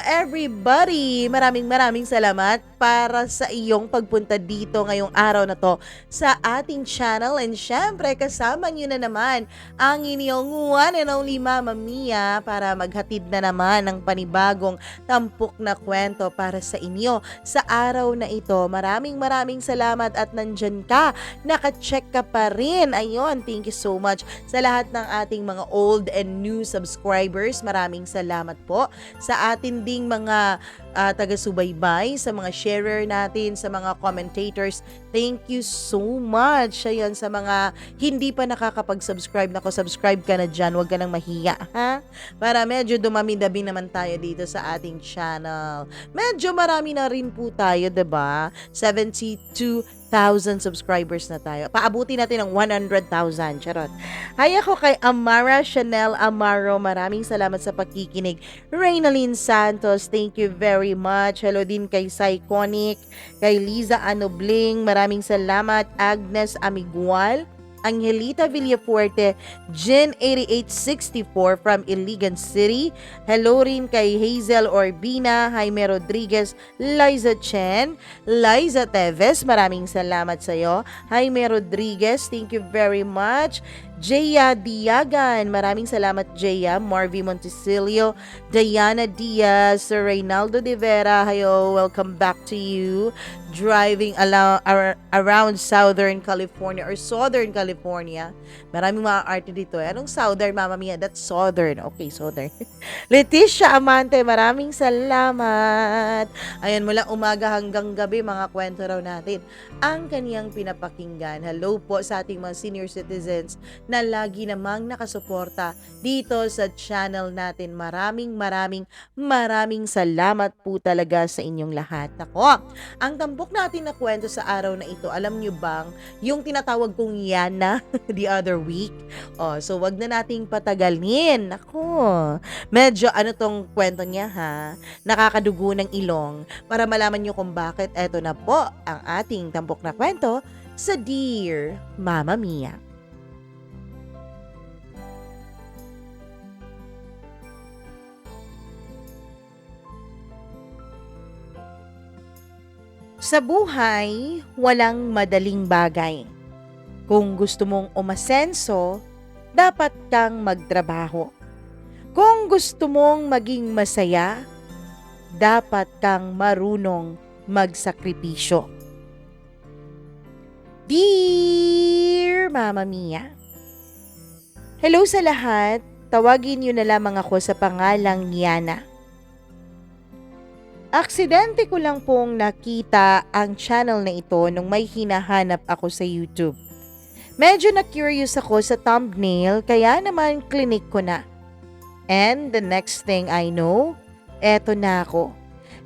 everybody! Maraming salamat para sa iyong pagpunta dito ngayong araw na to sa ating channel. And syempre, kasama nyo na naman ang inyong one and only Mama Mia para maghatid na naman ng panibagong tampok na kwento para sa inyo sa araw na ito. Maraming salamat at nandyan ka. Naka-check ka pa rin. Ayun, thank you so much sa lahat ng ating mga old and new subscribers. Maraming salamat po sa atin ding mga taga-subaybay, sa mga sharer natin, sa mga commentators. Thank you so much. Ayan, sa mga hindi pa nakakapag-subscribe, subscribe ka na dyan. Huwag ka nang mahiya, ha? Para medyo dumami-dabi naman tayo dito sa ating channel. Medyo marami na rin po tayo, diba? 72,000 subscribers na tayo. Paabuti natin ng 100,000. Charot. Hi ako kay Amara Chanel Amaro. Maraming salamat sa pakikinig. Reynalyn Santos, thank you very much. Hello din kay Psychonic, kay Liza Anobling. Maraming salamat. Agnes Amigual, Angelita Villafuerte, Jen 8864 from Iligan City. Hello rin kay Hazel Orbina, Jaime Rodriguez, Liza Chen, Liza Teves, maraming salamat sa iyo. Jaime Rodriguez, thank you very much. Jaya Diagan, maraming salamat Jaya. Marvy Montesilio, Diana Diaz, Sir Reynaldo de Vera, hello, welcome back to you. Driving around Southern California or Southern California. Maraming mga arte dito. Anong Southern, Mama Mia? That's Southern. Okay, Southern. Leticia Amante, maraming salamat. Ayan, mula umaga hanggang gabi, mga kwento raw natin ang kaniyang pinapakinggan. Hello po sa ating mga senior citizens na lagi namang nakasuporta dito sa channel natin. Maraming salamat po talaga sa inyong lahat. Ako, ang tampok natin na kwento sa araw na ito, alam nyo bang yung tinatawag kong Yana the other week? Oh, so wag na nating patagalin. Ako, medyo ano tong kwento niya, ha? Nakakadugo ng ilong para malaman nyo kung bakit. Eto na po ang ating tampok na kwento sa Dear Mama Mia. Sa buhay, walang madaling bagay. Kung gusto mong umasenso, dapat kang magtrabaho. Kung gusto mong maging masaya, dapat kang marunong magsakripisyo. Dear Mama Mia, hello sa lahat. Tawagin niyo na lamang ako sa pangalang Yana. Aksidente ko lang pong nakita ang channel na ito nung may hinahanap ako sa YouTube. Medyo na-curious ako sa thumbnail kaya naman clinic ko na. And the next thing I know, eto na ako.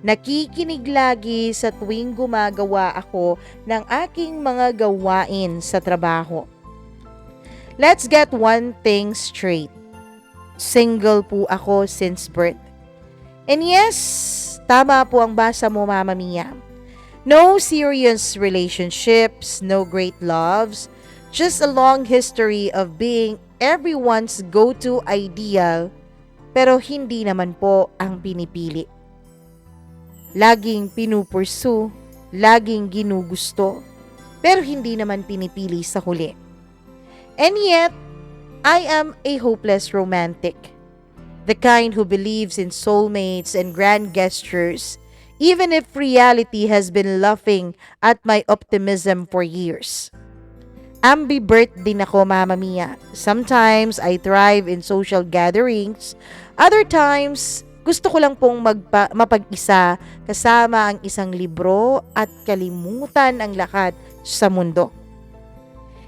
Nakikinig lagi sa tuwing gumagawa ako ng aking mga gawain sa trabaho. Let's get one thing straight. Single po ako since birth. And yes, tama po ang basa mo, Mama Mia. No serious relationships, no great loves, just a long history of being everyone's go-to ideal, pero hindi naman po ang pinipili. Laging pinupursu, laging ginugusto, pero hindi naman pinipili sa huli. And yet, I am a hopeless romantic. The kind who believes in soulmates and grand gestures, even if reality has been laughing at my optimism for years. Ambivert din ako, Mama Mia. Sometimes I thrive in social gatherings. Other times, gusto ko lang pong mapag-isa kasama ang isang libro at kalimutan ang lahat sa mundo.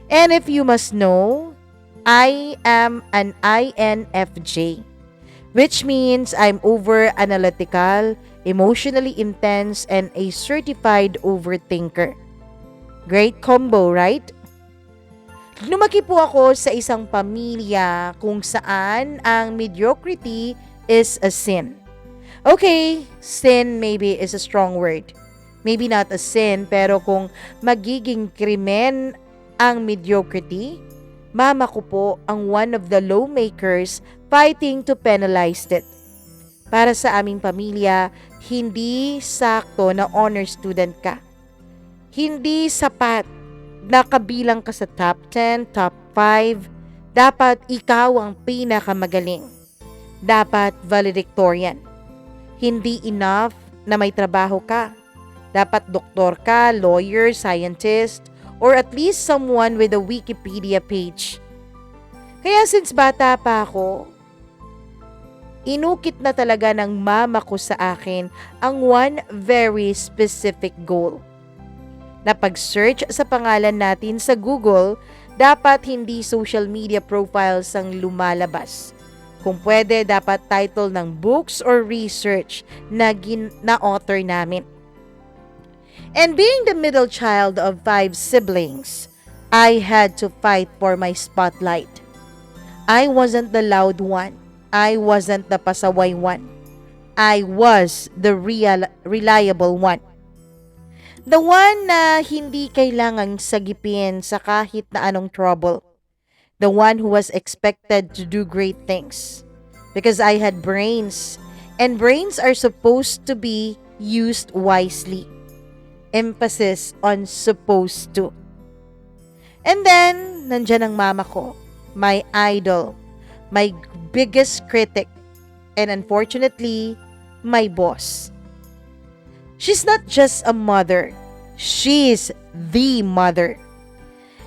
And if you must know, I am an INFJ. Which means I'm over-analytical, emotionally intense, and a certified overthinker. Great combo, right? Lumaki po ako sa isang pamilya kung saan ang mediocrity is a sin. Okay, sin maybe is a strong word. Maybe not a sin, pero kung magiging krimen ang mediocrity, mama ko po ang one of the lawmakers fighting to penalize it. Para sa aming pamilya, hindi sakto na honor student ka. Hindi sapat na kabilang ka sa top 10, top 5. Dapat ikaw ang pinakamagaling. Dapat valedictorian. Hindi enough na may trabaho ka. Dapat doktor ka, lawyer, scientist, or at least someone with a Wikipedia page. Kaya since bata pa ako, inukit na talaga ng mama ko sa akin ang one very specific goal. Na pag-search sa pangalan natin sa Google, dapat hindi social media profiles ang lumalabas. Kung pwede, dapat title ng books or research na author namin. And being the middle child of 5 siblings, I had to fight for my spotlight. I wasn't the loud one. I wasn't the pasaway one. I was the reliable one. The one na hindi kailangang sagipin sa kahit na anong trouble. The one who was expected to do great things. Because I had brains. And brains are supposed to be used wisely. Emphasis on supposed to. And then, nandyan ang mama ko. My idol. My biggest critic. And unfortunately, my boss. She's not just a mother. She's the mother.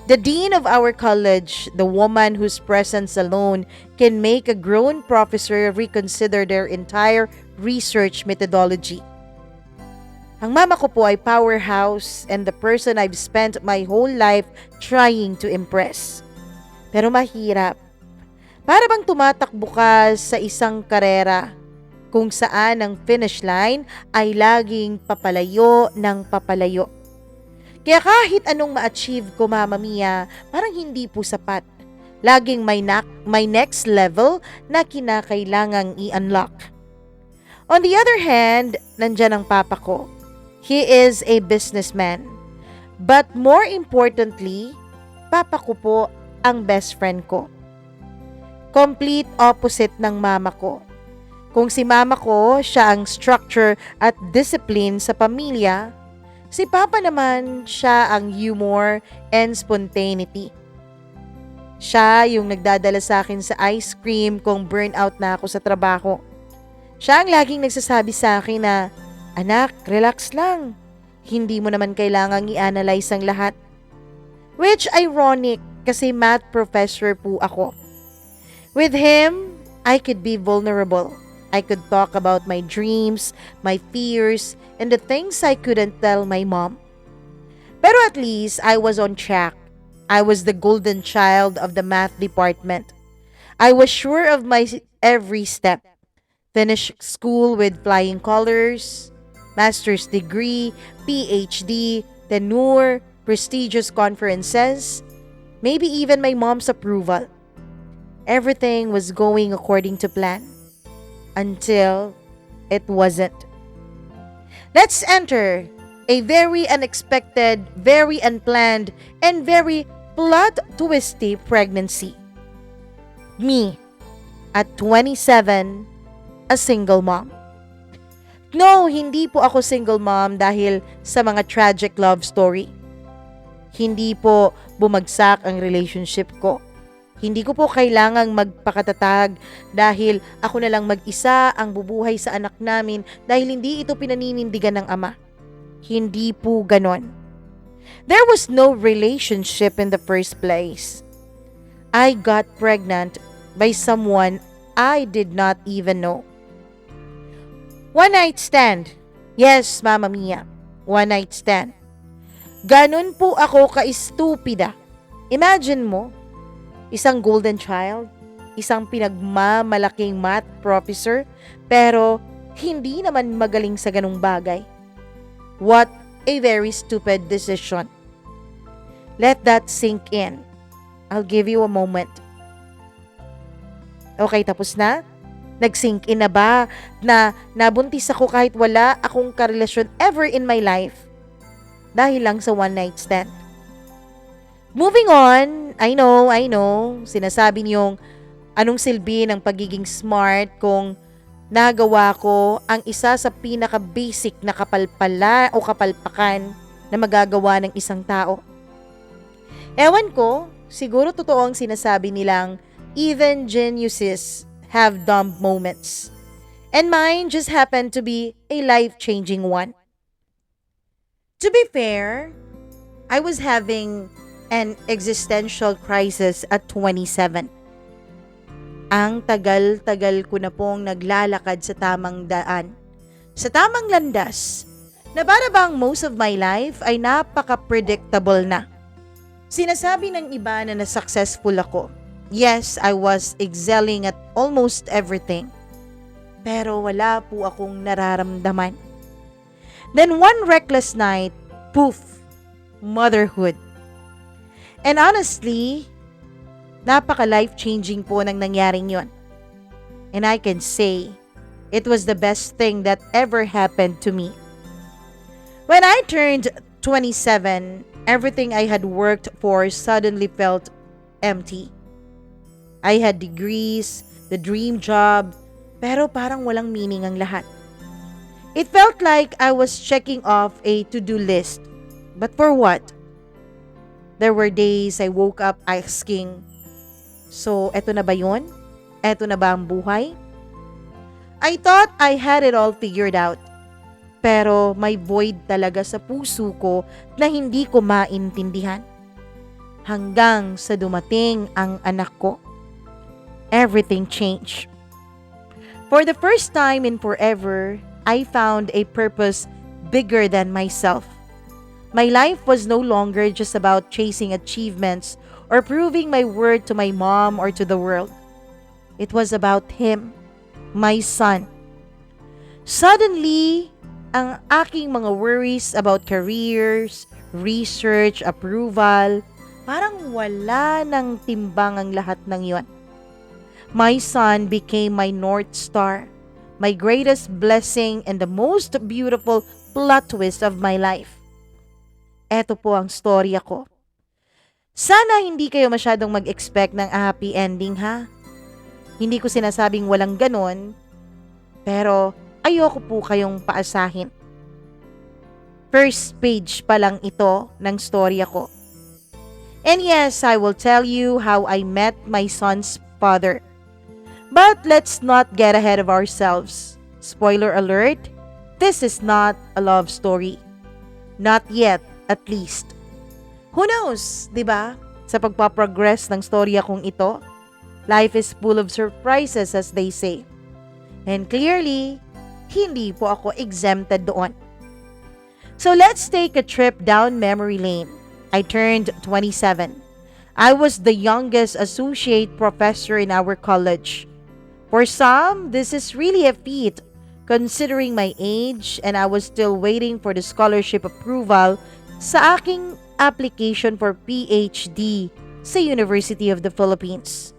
The dean of our college, the woman whose presence alone can make a grown professor reconsider their entire research methodology. Ang mama ko po ay powerhouse and the person I've spent my whole life trying to impress. Pero mahirap. Para bang tumatakbo ka sa isang karera kung saan ang finish line ay laging papalayo ng papalayo. Kaya kahit anong ma-achieve ko, Mama Mia, parang hindi po sapat. Laging may next level na kinakailangang i-unlock. On the other hand, nandyan ang papa ko. He is a businessman. But more importantly, papa ko po ang best friend ko. Complete opposite ng mama ko. Kung si mama ko, siya ang structure at discipline sa pamilya, si papa naman, siya ang humor and spontaneity. Siya yung nagdadala sa akin sa ice cream kung burnout na ako sa trabaho. Siya ang laging nagsasabi sa akin na, "Anak, relax lang. Hindi mo naman kailangang i-analyze ang lahat." Which ironic kasi math professor po ako. With him, I could be vulnerable. I could talk about my dreams, my fears, and the things I couldn't tell my mom. Pero at least I was on track. I was the golden child of the math department. I was sure of my every step. Finish school with flying colors, master's degree, PhD, tenure, prestigious conferences, maybe even my mom's approval. Everything was going according to plan. Until it wasn't. Let's enter a very unexpected, very unplanned, and very plot-twisty pregnancy. Me, at 27, a single mom. No, hindi po ako single mom dahil sa mga tragic love story. Hindi po bumagsak ang relationship ko. Hindi ko po kailangang magpakatatag dahil ako na lang mag-isa ang bubuhay sa anak namin dahil hindi ito pinaninindigan ng ama. Hindi po ganon. There was no relationship in the first place. I got pregnant by someone I did not even know. One night stand. Yes, Mama Mia. One night stand. Ganon po ako ka-estupida. Imagine mo, isang golden child, isang pinagmamalaking math professor, pero hindi naman magaling sa ganung bagay. What a very stupid decision. Let that sink in. I'll give you a moment. Okay, tapos na? Nag-sink in na ba na nabuntis ako kahit wala akong karelasyon ever in my life? Dahil lang sa one night stand. Moving on, I know, sinasabi niyong anong silbi ng pagiging smart kung Nagawa ko ang isa sa pinaka-basic na kapalpala o kapalpakan na magagawa ng isang tao. Ewan ko, siguro totoo ang sinasabi nilang even geniuses have dumb moments. And mine just happened to be a life-changing one. To be fair, I was having an existential crisis at 27. Ang tagal-tagal ko na pong naglalakad sa tamang daan, sa tamang landas, na para bang most of my life ay napaka-predictable na. Sinasabi ng iba na na-successful ako. Yes, I was excelling at almost everything. Pero wala po akong nararamdaman. Then one reckless night, poof, motherhood. And honestly, napaka-life-changing po ng nangyaring yon. And I can say, it was the best thing that ever happened to me. When I turned 27, everything I had worked for suddenly felt empty. I had degrees, the dream job, pero parang walang meaning ang lahat. It felt like I was checking off a to-do list. But for what? There were days I woke up asking, so eto na ba yun? Eto na ba ang buhay? I thought I had it all figured out. Pero may void talaga sa puso ko na hindi ko maintindihan. Hanggang sa dumating ang anak ko. Everything changed. For the first time in forever, I found a purpose bigger than myself. My life was no longer just about chasing achievements or proving my worth to my mom or to the world. It was about him, my son. Suddenly, ang aking mga worries about careers, research, approval, parang wala nang timbang ang lahat ng yon. My son became my North Star, my greatest blessing and the most beautiful plot twist of my life. Eto po ang storya ko. Sana hindi kayo masyadong mag-expect ng happy ending ha. Hindi ko sinasabing walang ganon, pero ayoko po kayong paasahin. First page pa lang ito ng storya ko. And yes, I will tell you how I met my son's father. But let's not get ahead of ourselves. Spoiler alert, this is not a love story. Not yet, at least. Who knows, di ba? Sa pagpaprogress ng storya kong ito, life is full of surprises as they say. And clearly, hindi po ako exempted doon. So let's take a trip down memory lane. I turned 27. I was the youngest associate professor in our college. For some, this is really a feat considering my age and I was still waiting for the scholarship approval sa aking application for PhD sa University of the Philippines.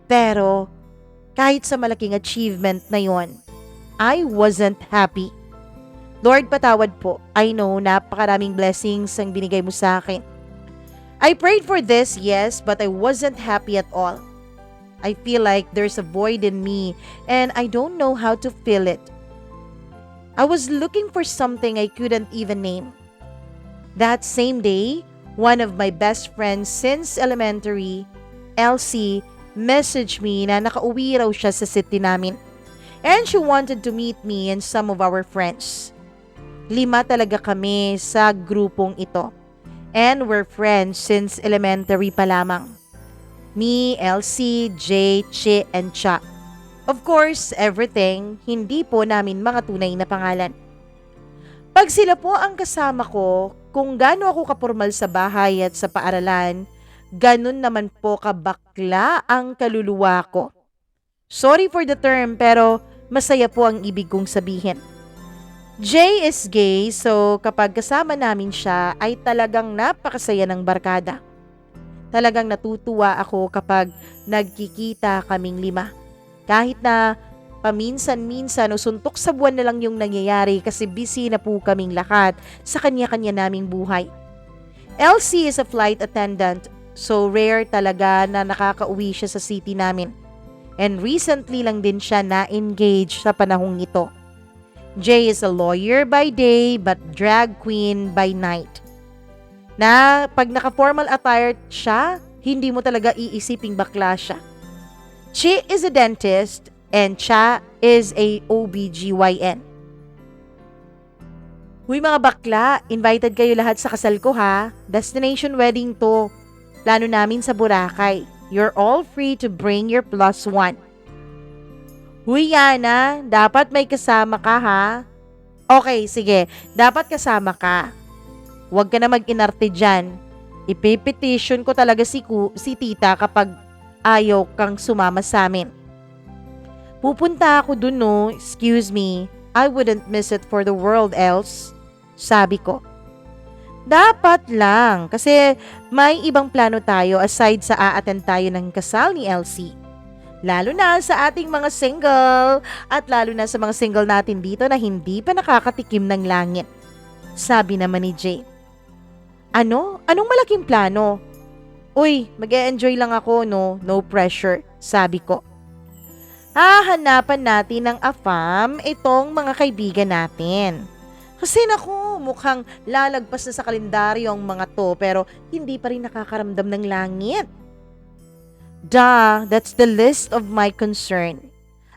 Pero kahit sa malaking achievement na yon, I wasn't happy. Lord, patawad po. I know, napakaraming blessings ang binigay mo sa akin. I prayed for this, yes, but I wasn't happy at all. I feel like there's a void in me and I don't know how to fill it. I was looking for something I couldn't even name. That same day, one of my best friends since elementary, Elsie, messaged me na nakauwi raw siya sa city namin. And she wanted to meet me and some of our friends. 5 talaga kami sa grupong ito. And we're friends since elementary pa lamang. Me, Elsie, Jay, Chi, and Cha. Of course, everything, hindi po namin mga tunay na pangalan. Pag sila po ang kasama ko, kung gaano ako kapormal sa bahay at sa paaralan, ganun naman po kabakla ang kaluluwa ko. Sorry for the term pero masaya po ang ibig kong sabihin. Jay is gay so kapag kasama namin siya ay talagang napakasaya ng barkada. Talagang natutuwa ako kapag nagkikita kaming 5. Kahit na paminsan-minsan o suntok sa buwan na lang yung nangyayari kasi busy na po kaming lahat sa kanya-kanya naming buhay. Elsie is a flight attendant so rare talaga na nakakauwi siya sa city namin. And recently lang din siya na-engage sa panahong ito. Jay is a lawyer by day but drag queen by night. Na pag naka-formal attire siya, hindi mo talaga iisiping bakla siya. She is a dentist and Cha is a OBGYN. Huy mga bakla, invited kayo lahat sa kasal ko ha. Destination wedding to. Plano namin sa Boracay. You're all free to bring your +1. Huy Yana, dapat may kasama ka ha. Okay, sige. Dapat kasama ka. Huwag ka na mag-inarte dyan. Ipipetition ko talaga si tita kapag ayaw kang sumama sa amin. Pupunta ako dun no, excuse me. I wouldn't miss it for the world else. Sabi ko. Dapat lang kasi may ibang plano tayo aside sa a-attend tayo ng kasal ni Elsie. Lalo na sa ating mga single at lalo na sa mga single natin dito na hindi pa nakakatikim ng langit. Sabi naman ni Jay. Ano? Anong malaking plano? Uy, mag-e-enjoy lang ako no, no pressure, sabi ko. Hahanapan natin ng AFAM itong mga kaibigan natin. Kasi naku, mukhang lalagpas na sa kalendaryo ang mga to pero hindi pa rin nakakaramdam ng langit. That's the list of my concern.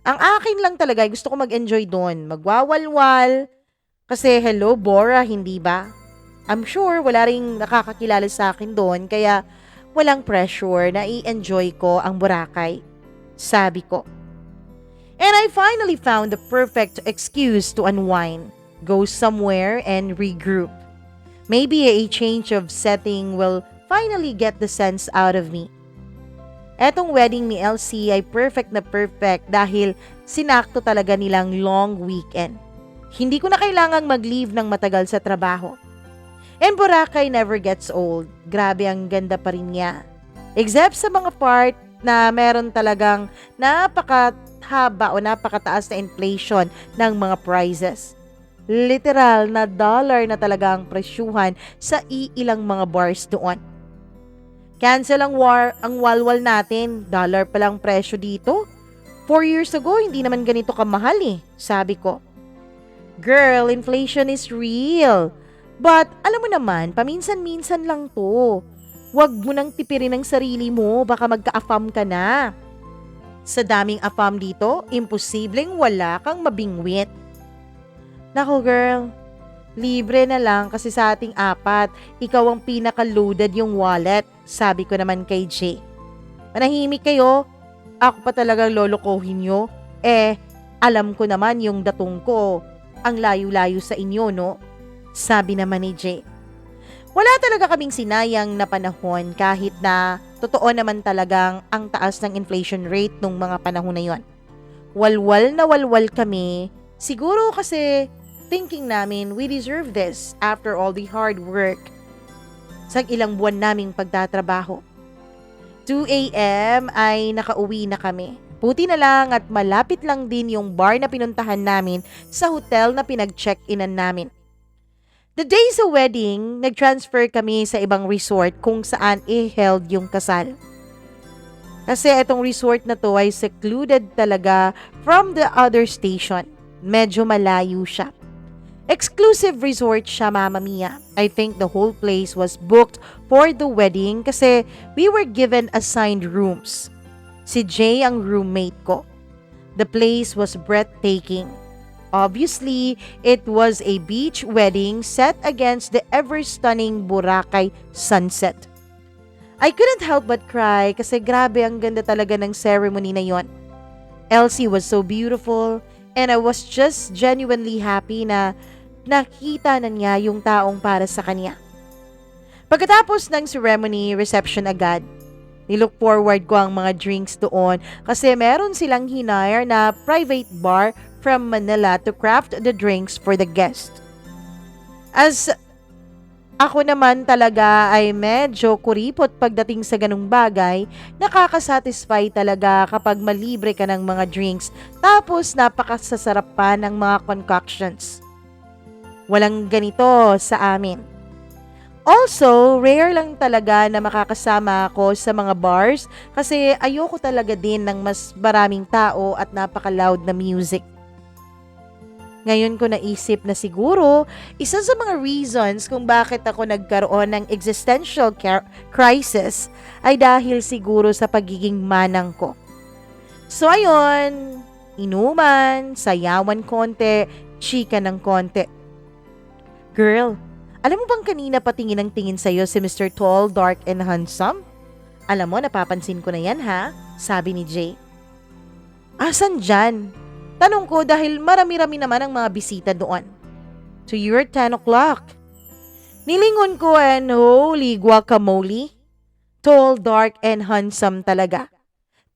Ang akin lang talaga, gusto ko mag-enjoy doon, magwawalwal. Kasi hello, Bora, hindi ba? I'm sure wala ring nakakakilala sa akin doon kaya walang pressure na i-enjoy ko ang Boracay. Sabi ko. And I finally found the perfect excuse to unwind. Go somewhere and regroup. Maybe a change of setting will finally get the sense out of me. Etong wedding ni Elsie ay perfect na perfect dahil sinakto talaga nilang long weekend. Hindi ko na kailangang mag-leave ng matagal sa trabaho. And Boracay never gets old. Grabe ang ganda pa rin niya. Except sa mga part na meron talagang napakahaba o napakataas na inflation ng mga prices. Literal na dollar na talaga ang presyuhan sa iilang mga bars doon. Cancel ang walwal natin. Dollar pa lang presyo dito. 4 years ago, hindi naman ganito kamahal eh, sabi ko. Girl, inflation is real. But alam mo naman, paminsan-minsan lang to. Huwag mo nang tipirin ang sarili mo, baka magka-AFAM ka na. Sa daming AFAM dito, imposibleng wala kang mabingwit. Nako girl, libre na lang kasi sa ating 4, ikaw ang pinaka-loaded yung wallet, sabi ko naman kay Jay. Manahimik kayo, ako pa talagang lolokohin nyo. Alam ko naman yung datong ko, ang layo-layo sa inyo no, sabi naman ni Jay. Wala talaga kaming sinayang na panahon kahit na totoo naman talagang ang taas ng inflation rate nung mga panahon na yon. Walwal na walwal kami, siguro kasi thinking namin we deserve this after all the hard work sa ilang buwan naming pagtatrabaho. 2 a.m. ay nakauwi na kami. Buti na lang at malapit lang din yung bar na pinuntahan namin sa hotel na pinag-check-inan namin. The day sa wedding, nag-transfer kami sa ibang resort kung saan held yung kasal. Kasi itong resort na to ay secluded talaga from the other station. Medyo malayo siya. Exclusive resort siya, Mama Mia. I think the whole place was booked for the wedding kasi we were given assigned rooms. Si Jay ang roommate ko. The place was breathtaking. Obviously, it was a beach wedding set against the ever-stunning Boracay sunset. I couldn't help but cry kasi grabe ang ganda talaga ng ceremony na yon. Elsie was so beautiful and I was just genuinely happy na nakita na niya yung taong para sa kanya. Pagkatapos ng ceremony, reception agad. Nilook forward ko ang mga drinks doon kasi meron silang hinire na private bar from Manila to craft the drinks for the guest. As ako naman talaga ay medyo kuripot pagdating sa ganung bagay, nakakasatisfy talaga kapag malibre ka ng mga drinks tapos napakasasarap pa ng mga concoctions. Walang ganito sa amin. Also, rare lang talaga na makakasama ako sa mga bars kasi ayoko talaga din ng mas maraming tao at napaka-loud na music. Ngayon ko naisip na siguro, isa sa mga reasons kung bakit ako nagkaroon ng existential crisis ay dahil siguro sa pagiging manang ko. So ayun, inuman, sayawan konti, chika ng konti. Girl, alam mo bang kanina patingin ng tingin sa'yo si Mr. Tall, Dark, and Handsome? Alam mo, napapansin ko na yan ha, sabi ni Jay. Asan dyan? Tanong ko dahil marami-rami naman ang mga bisita doon. To your 10 o'clock. Nilingon ko and holy guacamole. Tall, dark, and handsome talaga.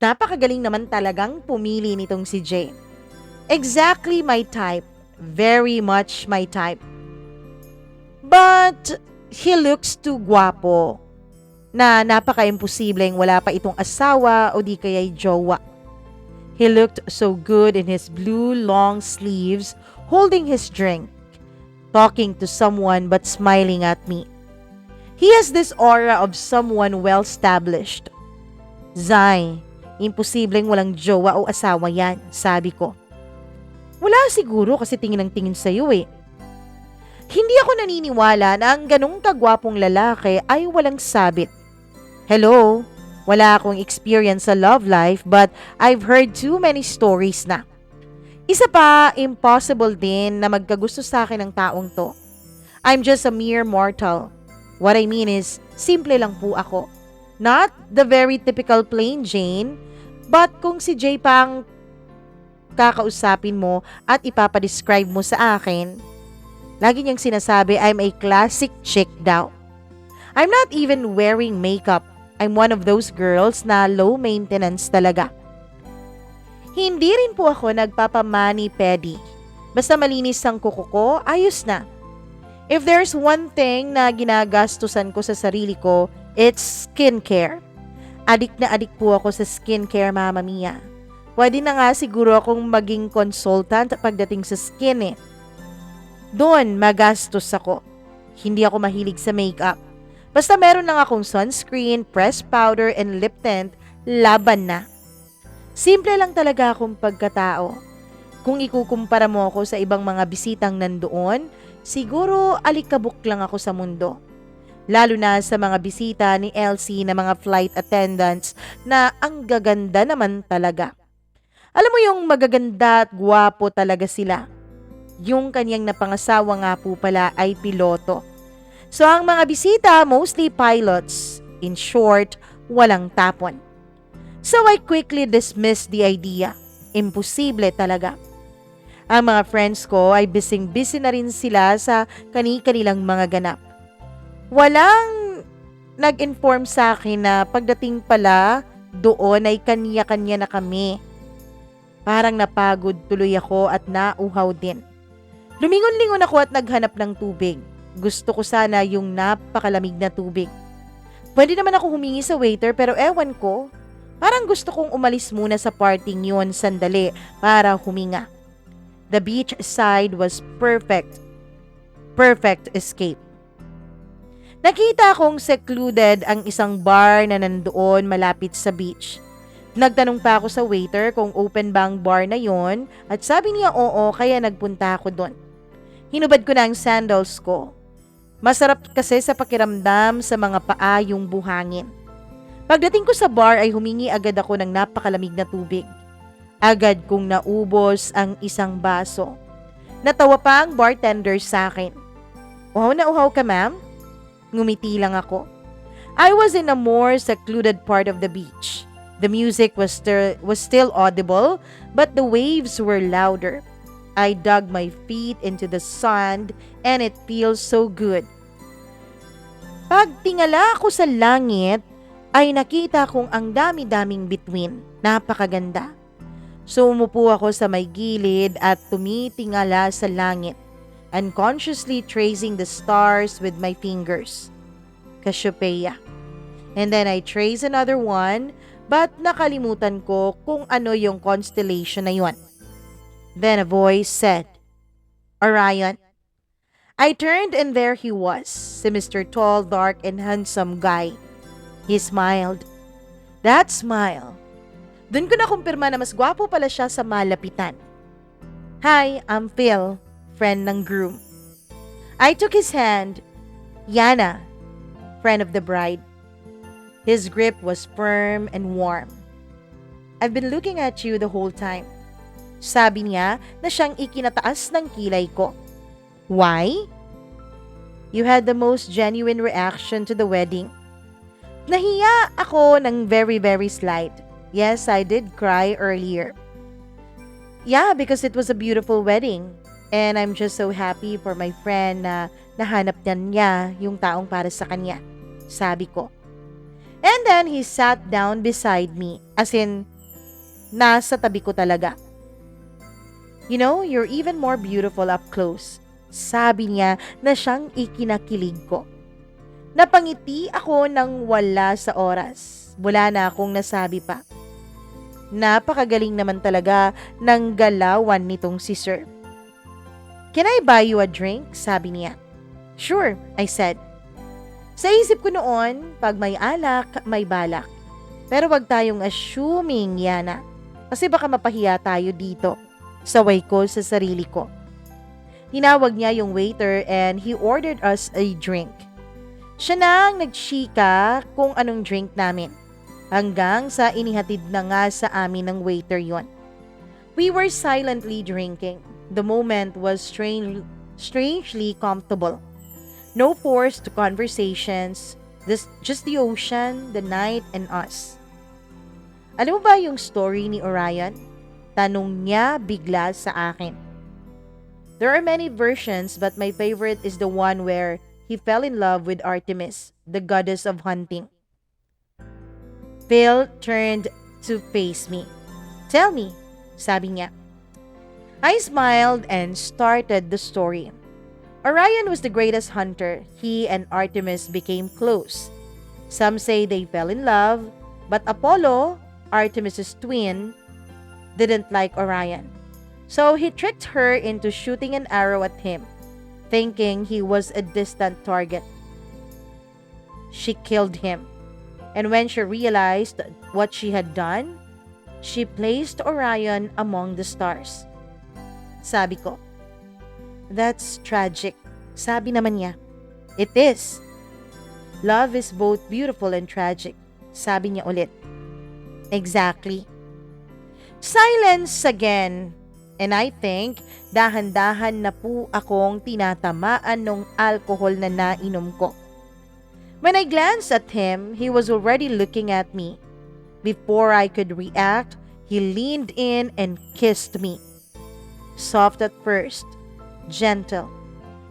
Napakagaling naman talagang pumili nitong si Jay. Exactly my type. Very much my type. But he looks too guwapo na napaka-imposibleng wala pa itong asawa o di kaya'y jowa. He looked so good in his blue long sleeves, holding his drink, talking to someone but smiling at me. He has this aura of someone well-established. Zai, imposibleng walang jowa o asawa yan, sabi ko. Wala siguro kasi tingin ng tingin sa'yo eh. Hindi ako naniniwala na ang ganong kagwapong lalaki ay walang sabit. Hello? Wala akong experience sa love life but I've heard too many stories na. Isa pa, impossible din na magkagusto sa akin ng taong to. I'm just a mere mortal. What I mean is, simple lang po ako. Not the very typical plain Jane, but kung si Jay pang kakausapin mo at ipapadescribe mo sa akin, lagi niyang sinasabi I'm a classic chick daw. I'm not even wearing makeup. I'm one of those girls na low maintenance talaga. Hindi rin po ako nagpapamani-pedi. Basta malinis ang kuko ko, ayos na. If there's one thing na ginagastusan ko sa sarili ko, it's skincare. Adik na adik po ako sa skincare, Mama Mia. Pwede na nga siguro akong maging consultant pagdating sa skin eh. Doon magastos ako. Hindi ako mahilig sa makeup. Basta meron lang akong sunscreen, pressed powder, and lip tint, laban na. Simple lang talaga akong pagkatao. Kung ikukumpara mo ako sa ibang mga bisitang nandoon, siguro alikabok lang ako sa mundo. Lalo na sa mga bisita ni Elsie na mga flight attendants na ang gaganda naman talaga. Alam mo yung magaganda at guwapo talaga sila. Yung kanyang napangasawa nga po pala ay piloto. So ang mga bisita, mostly pilots. In short, walang tapon. So I quickly dismissed the idea. Imposible talaga. Ang mga friends ko ay busy na rin sila sa kani-kanilang mga ganap. Walang nag-inform sa akin na pagdating pala doon ay kanya-kanya na kami. Parang napagod tuloy ako at nauhaw din. Lumingon-lingon ako at naghanap ng tubig. Gusto ko sana yung napakalamig na tubig. Pwede naman ako humingi sa waiter pero ewan ko. Parang gusto kong umalis muna sa parting yun sandali para huminga. The beach side was perfect. Perfect escape. Nakita kong secluded ang isang bar na nandoon malapit sa beach. Nagtanong pa ako sa waiter kung open ba ang bar na yon at sabi niya oo kaya nagpunta ako doon. Hinubad ko na ang sandals ko. Masarap kasi sa pakiramdam sa mga paa yung buhangin. Pagdating ko sa bar ay humingi agad ako ng napakalamig na tubig. Agad kong naubos ang isang baso. Natawa pa ang bartender sa akin. Uhaw na uhaw ka, ma'am? Ngumiti lang ako. I was in a more secluded part of the beach. The music was still audible, but the waves were louder. I dug my feet into the sand and it feels so good. Pagtingala ako sa langit, ay nakita kong ang dami-daming bituin. Napakaganda. So umupo ako sa may gilid at tumitingala sa langit, unconsciously tracing the stars with my fingers. Cassiopeia. And then I trace another one, but nakalimutan ko kung ano yung constellation na yun. Then a voice said, Orion. I turned and there he was, si Mr. Tall, dark, and handsome guy. He smiled. That smile. Doon ko na kumpirma na mas gwapo pala siya sa malapitan. Hi, I'm Phil, friend ng groom. I took his hand. Yana, friend of the bride. His grip was firm and warm. I've been looking at you the whole time. Sabi niya na siyang ikinataas ng kilay ko. Why? You had the most genuine reaction to the wedding. Nahiya ako ng very, very slight. Yes, I did cry earlier. Yeah, because it was a beautiful wedding. And I'm just so happy for my friend na nahanap niya yung taong para sa kanya. Sabi ko. And then he sat down beside me. As in, nasa tabi ko talaga. You know, you're even more beautiful up close. Sabi niya na siyang ikinakilig ko. Napangiti ako nang wala sa oras. Wala na akong nasabi pa. Napakagaling naman talaga ng galawan nitong si Sir. Can I buy you a drink? Sabi niya. Sure, I said. Sa isip ko noon, pag may alak, may balak. Pero wag tayong assuming, Yana. Kasi baka mapahiya tayo dito. Saway ko sa sarili ko. Tinawag niya yung waiter and he ordered us a drink. Siya na ang nagchika kung anong drink namin. Hanggang sa inihatid na nga sa amin ng waiter yon. We were silently drinking. The moment was strangely comfortable. No forced conversations, just the ocean, the night, and us. Alam mo ba yung story ni Orion? Tanong niya bigla sa akin. There are many versions but my favorite is the one where he fell in love with Artemis, the goddess of hunting. Phil turned to face me. Tell me, sabi niya. I smiled and started the story. Orion was the greatest hunter. He and Artemis became close. Some say they fell in love, but Apollo, Artemis's twin, didn't like Orion. So he tricked her into shooting an arrow at him, thinking he was a distant target. She killed him. And when she realized what she had done, she placed Orion among the stars. Sabi ko, that's tragic. Sabi naman niya, it is. Love is both beautiful and tragic. Sabi niya ulit. Exactly. Silence again. And I think dahan-dahan na po akong tinatamaan ng alcohol na nainom ko. When I glanced at him, he was already looking at me. Before I could react, he leaned in and kissed me. Soft at first, gentle,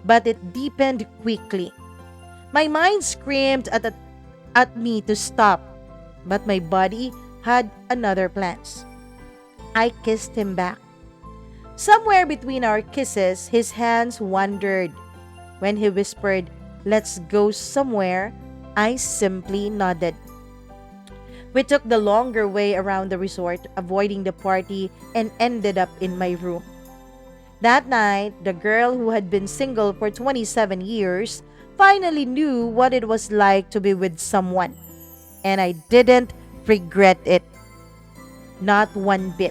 but it deepened quickly. My mind screamed at me to stop, but my body had another plans. I kissed him back. Somewhere between our kisses, his hands wandered. When he whispered, "Let's go somewhere," I simply nodded. We took the longer way around the resort, avoiding the party, and ended up in my room. That night, the girl who had been single for 27 years finally knew what it was like to be with someone. And I didn't regret it. Not one bit.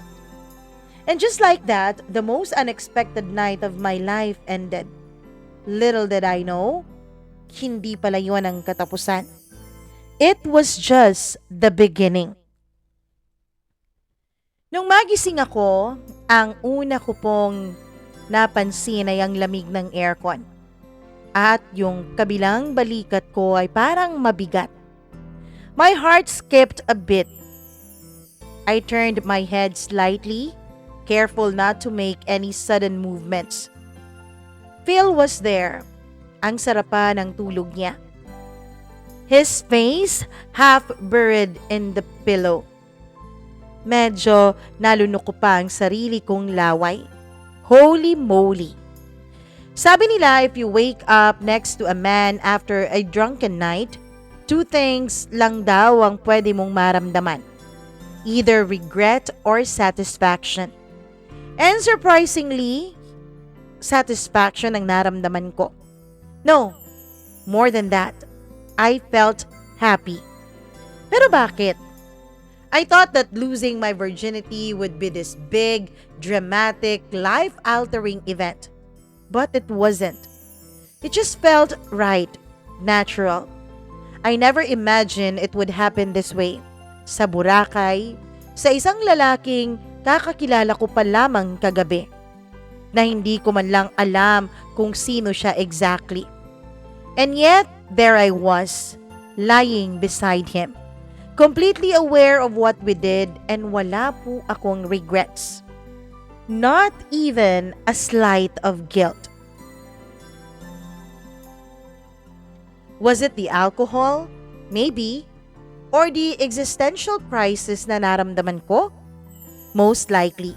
And just like that, the most unexpected night of my life ended. Little did I know, hindi pala yun ang katapusan. It was just the beginning. Nung magising ako, ang una ko pong napansin ay ang lamig ng aircon. At yung kabilang balikat ko ay parang mabigat. My heart skipped a bit. I turned my head slightly, careful not to make any sudden movements. Phil was there. Ang sarapan ng tulog niya. His face half buried in the pillow. Medyo nalunok ko pa ang sarili kong laway. Holy moly! Sabi nila if you wake up next to a man after a drunken night, 2 things lang daw ang pwede mong maramdaman. Either regret or satisfaction. And surprisingly, satisfaction ang naramdaman ko. No, more than that. I felt happy. Pero bakit? I thought that losing my virginity would be this big, dramatic, life-altering event. But it wasn't. It just felt right, natural. I never imagined it would happen this way. Sa Boracay, sa isang lalaking kakakilala ko pa lamang kagabi, na hindi ko man lang alam kung sino siya exactly. And yet, there I was, lying beside him, completely aware of what we did and wala po akong regrets. Not even a slight of guilt. Was it the alcohol? Maybe. Or the existential crisis na naramdaman ko? Most likely.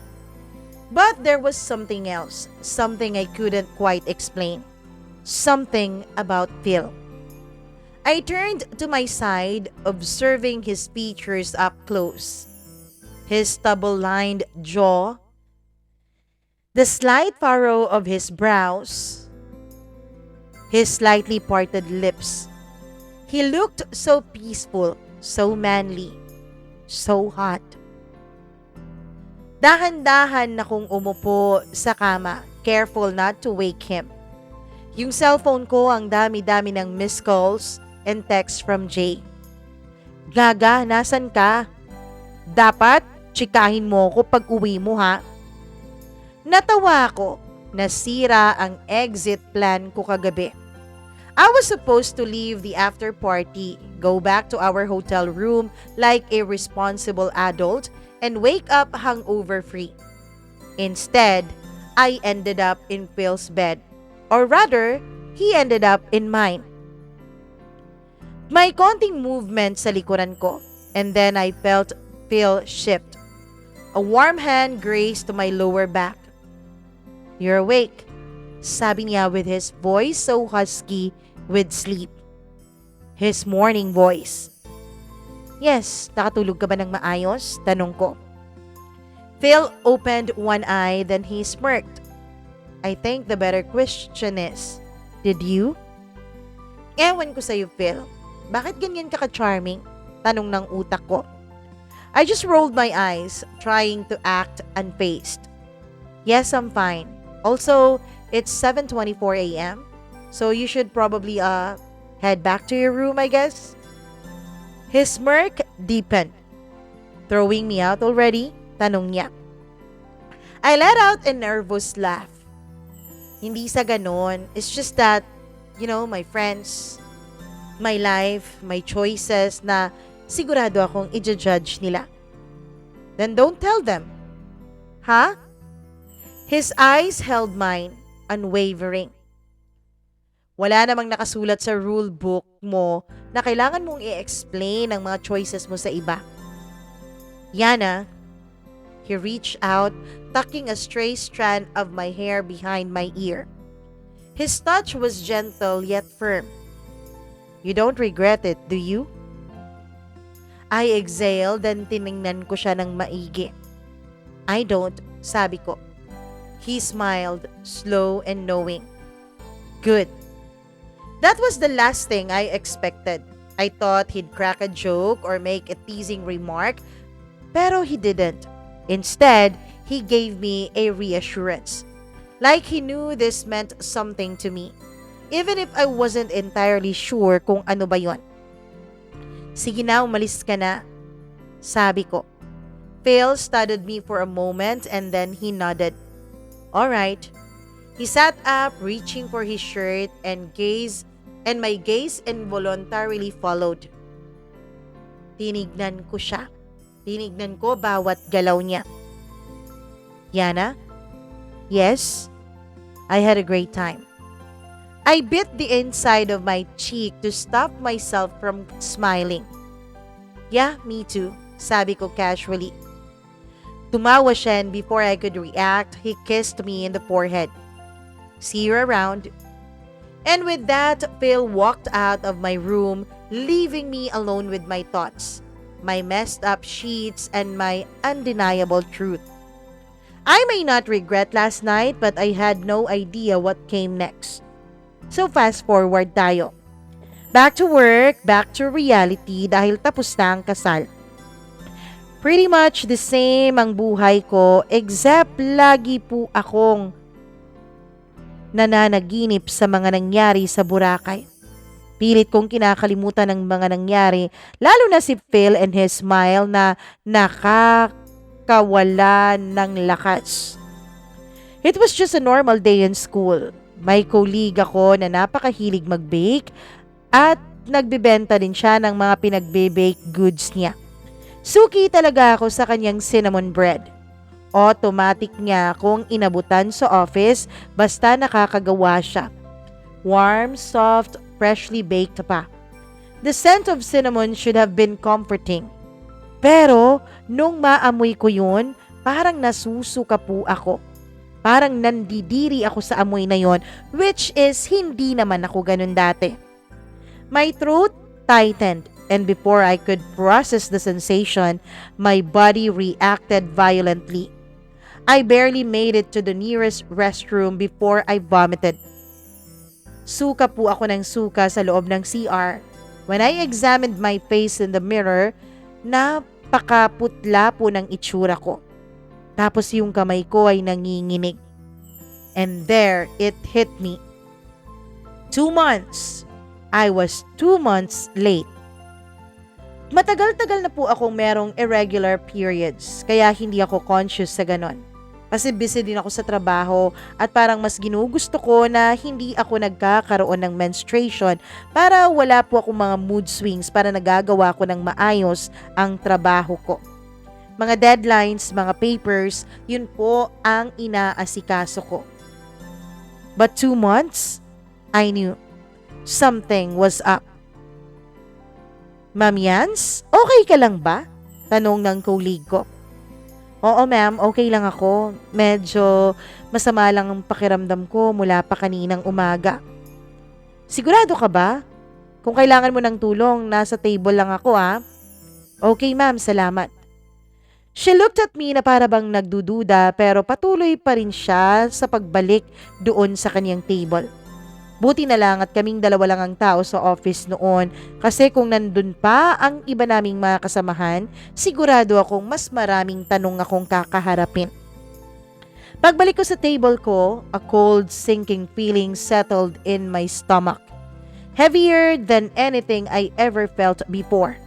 But there was something else, something I couldn't quite explain. Something about Phil. I turned to my side, observing his features up close. His stubble-lined jaw, the slight furrow of his brows, his slightly parted lips. He looked so peaceful, so manly, so hot. Dahan-dahan na kong umupo sa kama, careful not to wake him. Yung cellphone ko ang dami-dami ng missed calls and texts from Jay. Gaga, nasan ka? Dapat, tsikahin mo ko pag uwi mo ha. Natawa ako, nasira ang exit plan ko kagabi. I was supposed to leave the after party, go back to our hotel room like a responsible adult, and wake up hungover free. Instead, I ended up in Phil's bed. Or rather, he ended up in mine. May konting movement sa likuran ko, and then I felt Phil shift. A warm hand grazed my lower back. "You're awake," sabi niya with his voice so husky with sleep. His morning voice. "Yes, nakatulog ka ba ng maayos?" tanong ko. Phil opened one eye, then he smirked. I think the better question is, did you? Ewan ko sa'yo, Phil. Bakit ganyan ka ka-charming? Tanong ng utak ko. I just rolled my eyes, trying to act unfazed. Yes, I'm fine. Also, it's 7:24 a.m. So you should probably head back to your room, I guess. His smirk deepened. Throwing me out already? Tanong niya. I let out a nervous laugh. Hindi sa ganon. It's just that, my friends, my life, my choices na sigurado akong i-judge nila. Then don't tell them. Huh? His eyes held mine, unwavering. Wala namang nakasulat sa rule book mo na kailangan mong i-explain ang mga choices mo sa iba. Yana, he reached out, tucking a stray strand of my hair behind my ear. His touch was gentle yet firm. You don't regret it, do you? I exhaled, then tiningnan ko siya ng maigi. I don't, sabi ko. He smiled, slow and knowing. Good. That was the last thing I expected. I thought he'd crack a joke or make a teasing remark, pero he didn't. Instead, he gave me a reassurance. Like he knew this meant something to me, even if I wasn't entirely sure kung ano ba yon. Sige na, umalis ka na, sabi ko. Phil studied me for a moment and then he nodded. All right. He sat up, reaching for his shirt, and my gaze involuntarily followed. Tinignan ko siya. Tinignan ko bawat galaw niya. Yana? Yes? I had a great time. I bit the inside of my cheek to stop myself from smiling. Yeah, me too, sabi ko casually. Tumawa siya and before I could react, he kissed me in the forehead. See you around. And with that, Phil walked out of my room, leaving me alone with my thoughts, my messed up sheets, and my undeniable truth. I may not regret last night, but I had no idea what came next. So fast forward tayo. Back to work, back to reality dahil tapos na ang kasal. Pretty much the same ang buhay ko except lagi po akong nananaginip sa mga nangyari sa Boracay. Pilit kong kinakalimutan ang mga nangyari, lalo na si Phil and his smile na nakakawala ng lakas. It was just a normal day in school. May colleague ako na napakahilig mag-bake at nagbebenta din siya ng mga pinagbe-bake goods niya. Suki talaga ako sa kanyang cinnamon bread. Automatic niya akong inabutan sa office basta nakakagawa siya. Warm, soft, freshly baked pa. The scent of cinnamon should have been comforting. Pero nung maamoy ko yun, parang nasusuka po ako. Parang nandidiri ako sa amoy na yon, which is hindi naman ako ganun dati. My throat tightened and before I could process the sensation, my body reacted violently. I barely made it to the nearest restroom before I vomited. Suka po ako ng suka sa loob ng CR. When I examined my face in the mirror, napakaputla po ng itsura ko. Tapos yung kamay ko ay nanginginig. And there it hit me. 2 months. I was 2 months late. Matagal-tagal na po akong merong irregular periods, kaya hindi ako conscious sa ganon. Kasi busy din ako sa trabaho at parang mas ginugusto ko na hindi ako nagkakaroon ng menstruation para wala po akong mga mood swings para nagagawa ko ng maayos ang trabaho ko. Mga deadlines, mga papers, yun po ang inaasikaso ko. But 2 months, I knew something was up. Ma'am Yans, okay ka lang ba? Tanong ng colleague ko. Oo ma'am, okay lang ako. Medyo masama lang ang pakiramdam ko mula pa kaninang umaga. Sigurado ka ba? Kung kailangan mo ng tulong, nasa table lang ako ha. Okay ma'am, salamat. She looked at me na para bang nagdududa pero patuloy pa rin siya sa pagbalik doon sa kanyang table. Buti na lang at kaming dalawa lang ang tao sa office noon kasi kung nandun pa ang iba naming mga kasamahan, sigurado akong mas maraming tanong akong kakaharapin. Pagbalik ko sa table ko, a cold sinking feeling settled in my stomach. Heavier than anything I ever felt before.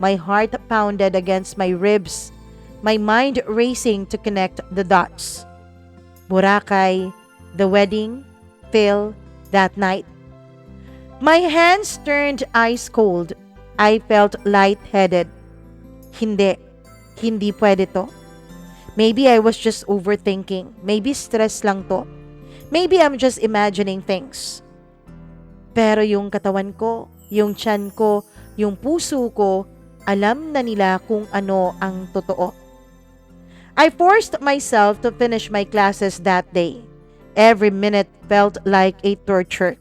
My heart pounded against my ribs, my mind racing to connect the dots. Boracay, the wedding, Phil, that night. My hands turned ice cold. I felt lightheaded. Hindi pwede to. Maybe I was just overthinking. Maybe stress lang to. Maybe I'm just imagining things. Pero yung katawan ko, yung tiyan ko, yung puso ko, alam na nila kung ano ang totoo. I forced myself to finish my classes that day. Every minute felt like a torture.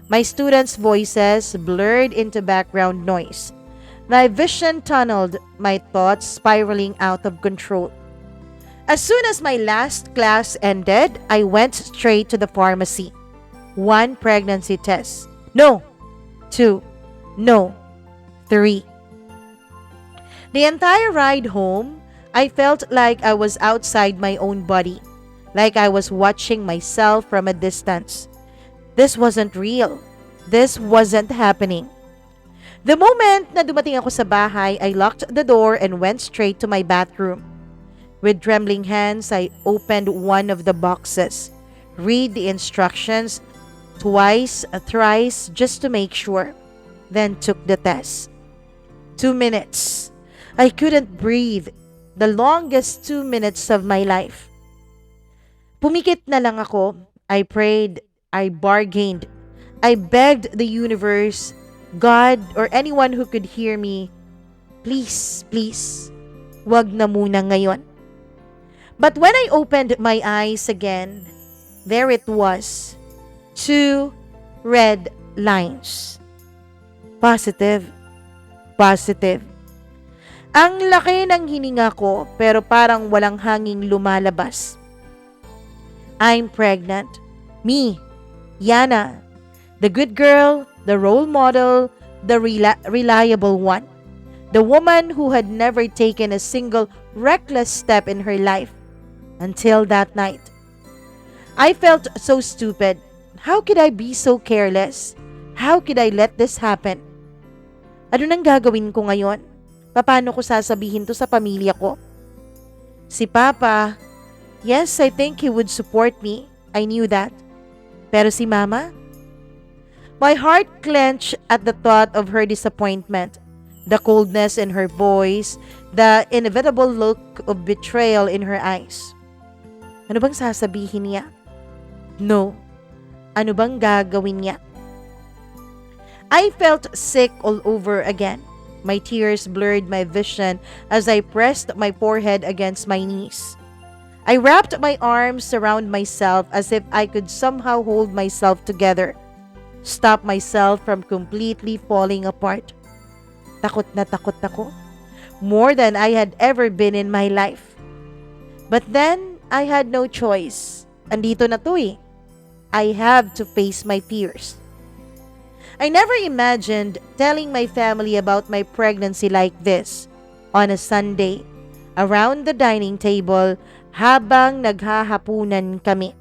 My students' voices blurred into background noise. My vision tunneled, my thoughts spiraling out of control. As soon as my last class ended, I went straight to the pharmacy. 1 pregnancy test. No. 2. No. 3. The entire ride home, I felt like I was outside my own body. Like I was watching myself from a distance. This wasn't real. This wasn't happening. The moment na dumating ako sa bahay, I locked the door and went straight to my bathroom. With trembling hands, I opened one of the boxes, read the instructions twice, thrice, just to make sure, then took the test. 2 minutes. I couldn't breathe. The longest 2 minutes of my life. Pumikit na lang ako. I prayed. I bargained. I begged the universe, God, or anyone who could hear me, please, please, wag na muna ngayon. But when I opened my eyes again, there it was. 2 red lines. Positive. Positive. Ang laki ng hininga ko pero parang walang hanging lumalabas. I'm pregnant. Me, Yana. The good girl, the role model, the reliable one. The woman who had never taken a single reckless step in her life until that night. I felt so stupid. How could I be so careless? How could I let this happen? Ano nang gagawin ko ngayon? Paano ko sasabihin to sa pamilya ko? Si Papa, yes, I think he would support me. I knew that. Pero si Mama? My heart clenched at the thought of her disappointment, the coldness in her voice, the inevitable look of betrayal in her eyes. Ano bang sasabihin niya? No. Ano bang gagawin niya? I felt sick all over again. My tears blurred my vision as I pressed my forehead against my knees. I wrapped my arms around myself as if I could somehow hold myself together, stop myself from completely falling apart. Takot na takot ako, more than I had ever been in my life. But then, I had no choice. Andito na to eh. I have to face my fears. I never imagined telling my family about my pregnancy like this on a Sunday around the dining table habang naghahapunan kami.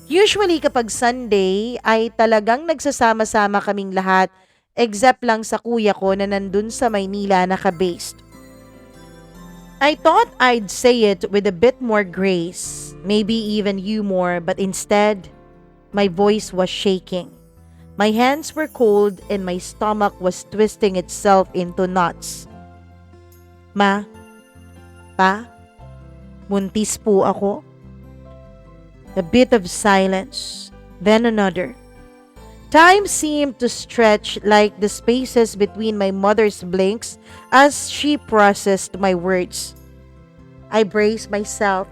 Usually kapag Sunday ay talagang nagsasama-sama kaming lahat except lang sa kuya ko na nandun sa Maynila naka-based. I thought I'd say it with a bit more grace, maybe even humor, but instead, my voice was shaking. My hands were cold and my stomach was twisting itself into knots. Ma, Pa, buntis po ako. A bit of silence, then another. Time seemed to stretch like the spaces between my mother's blinks as she processed my words. I braced myself.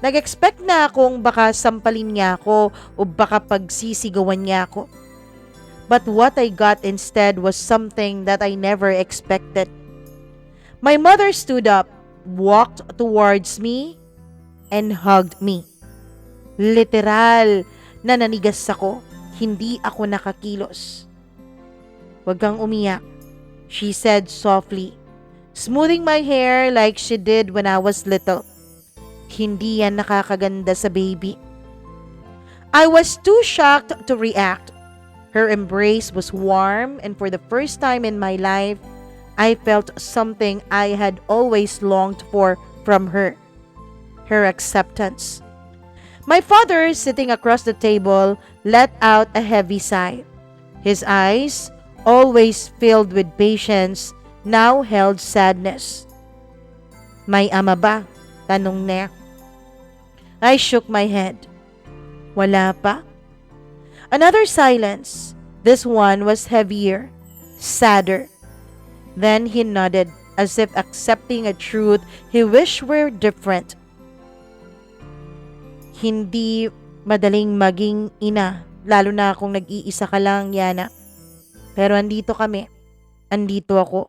Nag-expect na akong baka sampalin niya ako o baka pagsisigawan niya ako. But what I got instead was something that I never expected. My mother stood up, walked towards me, and hugged me. Literal na nanigas ako, hindi ako nakakilos. Huwag kang umiyak, she said softly, smoothing my hair like she did when I was little. Hindi yan nakakaganda sa baby. I was too shocked to react. Her embrace was warm, and for the first time in my life, I felt something I had always longed for from her. Her acceptance. My father, sitting across the table, let out a heavy sigh. His eyes, always filled with patience, now held sadness. May ama ba? Tanong niya. I shook my head. Wala pa? Another silence. This one was heavier, sadder. Then he nodded as if accepting a truth he wished were different. Hindi madaling maging ina, lalo na kung nag-iisa ka lang, Yana. Pero andito kami. Andito ako.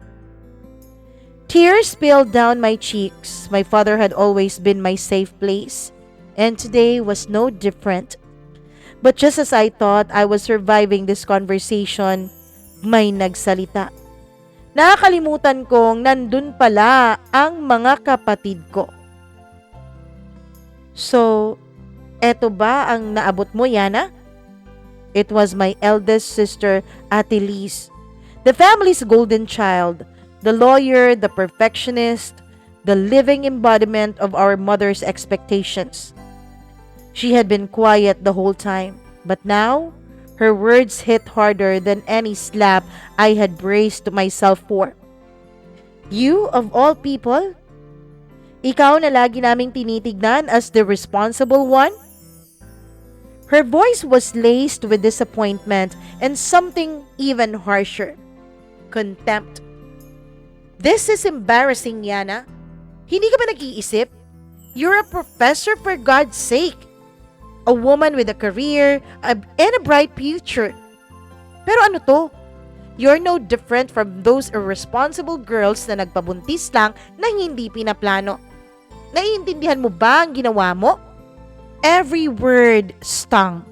Tears spilled down my cheeks. My father had always been my safe place, and today was no different. But just as I thought I was surviving this conversation, may nagsalita. Nakakalimutan kong nandun pala ang mga kapatid ko. So, eto ba ang naabot mo, Yana? It was my eldest sister, Ate Liz, the family's golden child, the lawyer, the perfectionist, the living embodiment of our mother's expectations. She had been quiet the whole time, but now, her words hit harder than any slap I had braced myself for. You, of all people? Ikaw na lagi naming tinitignan as the responsible one? Her voice was laced with disappointment and something even harsher. Contempt. This is embarrassing, Yana. Hindi ka ba nag-iisip? You're a professor, for God's sake. A woman with a career and a bright future. Pero ano to? You're no different from those irresponsible girls na nagpabuntis lang na hindi pinaplano. Naiintindihan mo ba ang ginawa mo? Every word stung.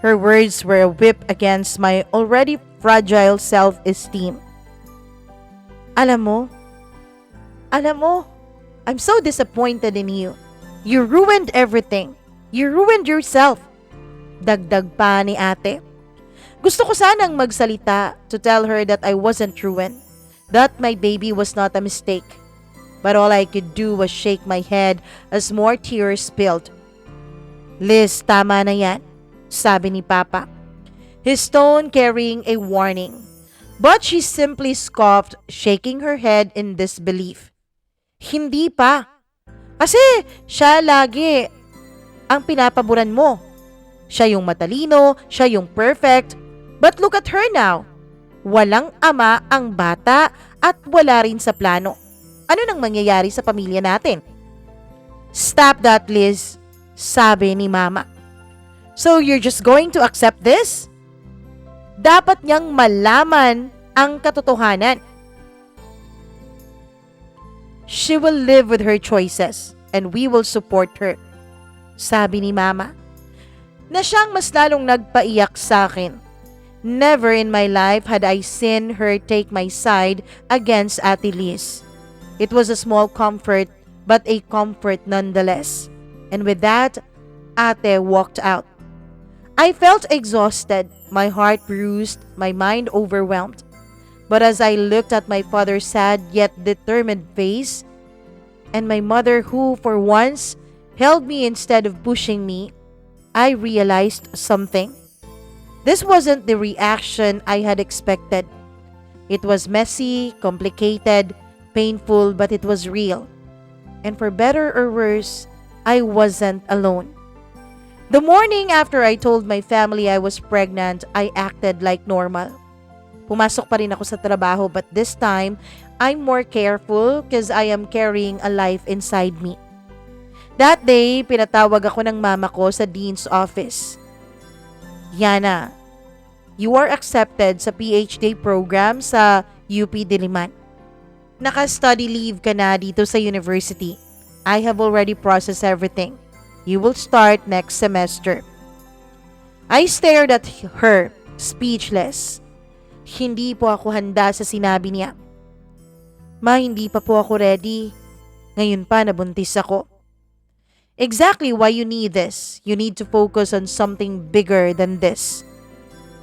Her words were a whip against my already fragile self-esteem. Alam mo, alam mo, I'm so disappointed in you. You ruined everything. You ruined yourself. Dagdag pa ni ate. Gusto ko sanang magsalita to tell her that I wasn't ruined, that my baby was not a mistake. But all I could do was shake my head as more tears spilled. Liz, tama na yan, sabi ni Papa, his tone carrying a warning. But she simply scoffed, shaking her head in disbelief. Hindi pa. Kasi siya lagi ang pinapaboran mo. Siya yung matalino, siya yung perfect. But look at her now. Walang ama ang bata at wala rin sa plano. Ano nang mangyayari sa pamilya natin? Stop that, Liz, sabi ni Mama. So you're just going to accept this? Dapat niyang malaman ang katotohanan. She will live with her choices and we will support her, sabi ni Mama, na siyang mas lalong nagpaiyak sa akin. Never in my life had I seen her take my side against Ate Liz. It was a small comfort, but a comfort nonetheless. And with that, Ate walked out. I felt exhausted, my heart bruised, my mind overwhelmed. But as I looked at my father's sad yet determined face, and my mother who for once held me instead of pushing me, I realized something. This wasn't the reaction I had expected. It was messy, complicated, painful, but it was real. And for better or worse, I wasn't alone. The morning after I told my family I was pregnant, I acted like normal. Pumasok pa rin ako sa trabaho, but this time, I'm more careful because I am carrying a life inside me. That day, pinatawag ako ng mama ko sa dean's office. Yana, you are accepted sa PhD program sa UP Diliman. Naka-study leave ka na dito sa university. I have already processed everything. You will start next semester. I stared at her, speechless. Hindi po ako handa sa sinabi niya. Ma, hindi pa po ako ready. Ngayon pa nabuntis ako. Exactly why you need this. You need to focus on something bigger than this.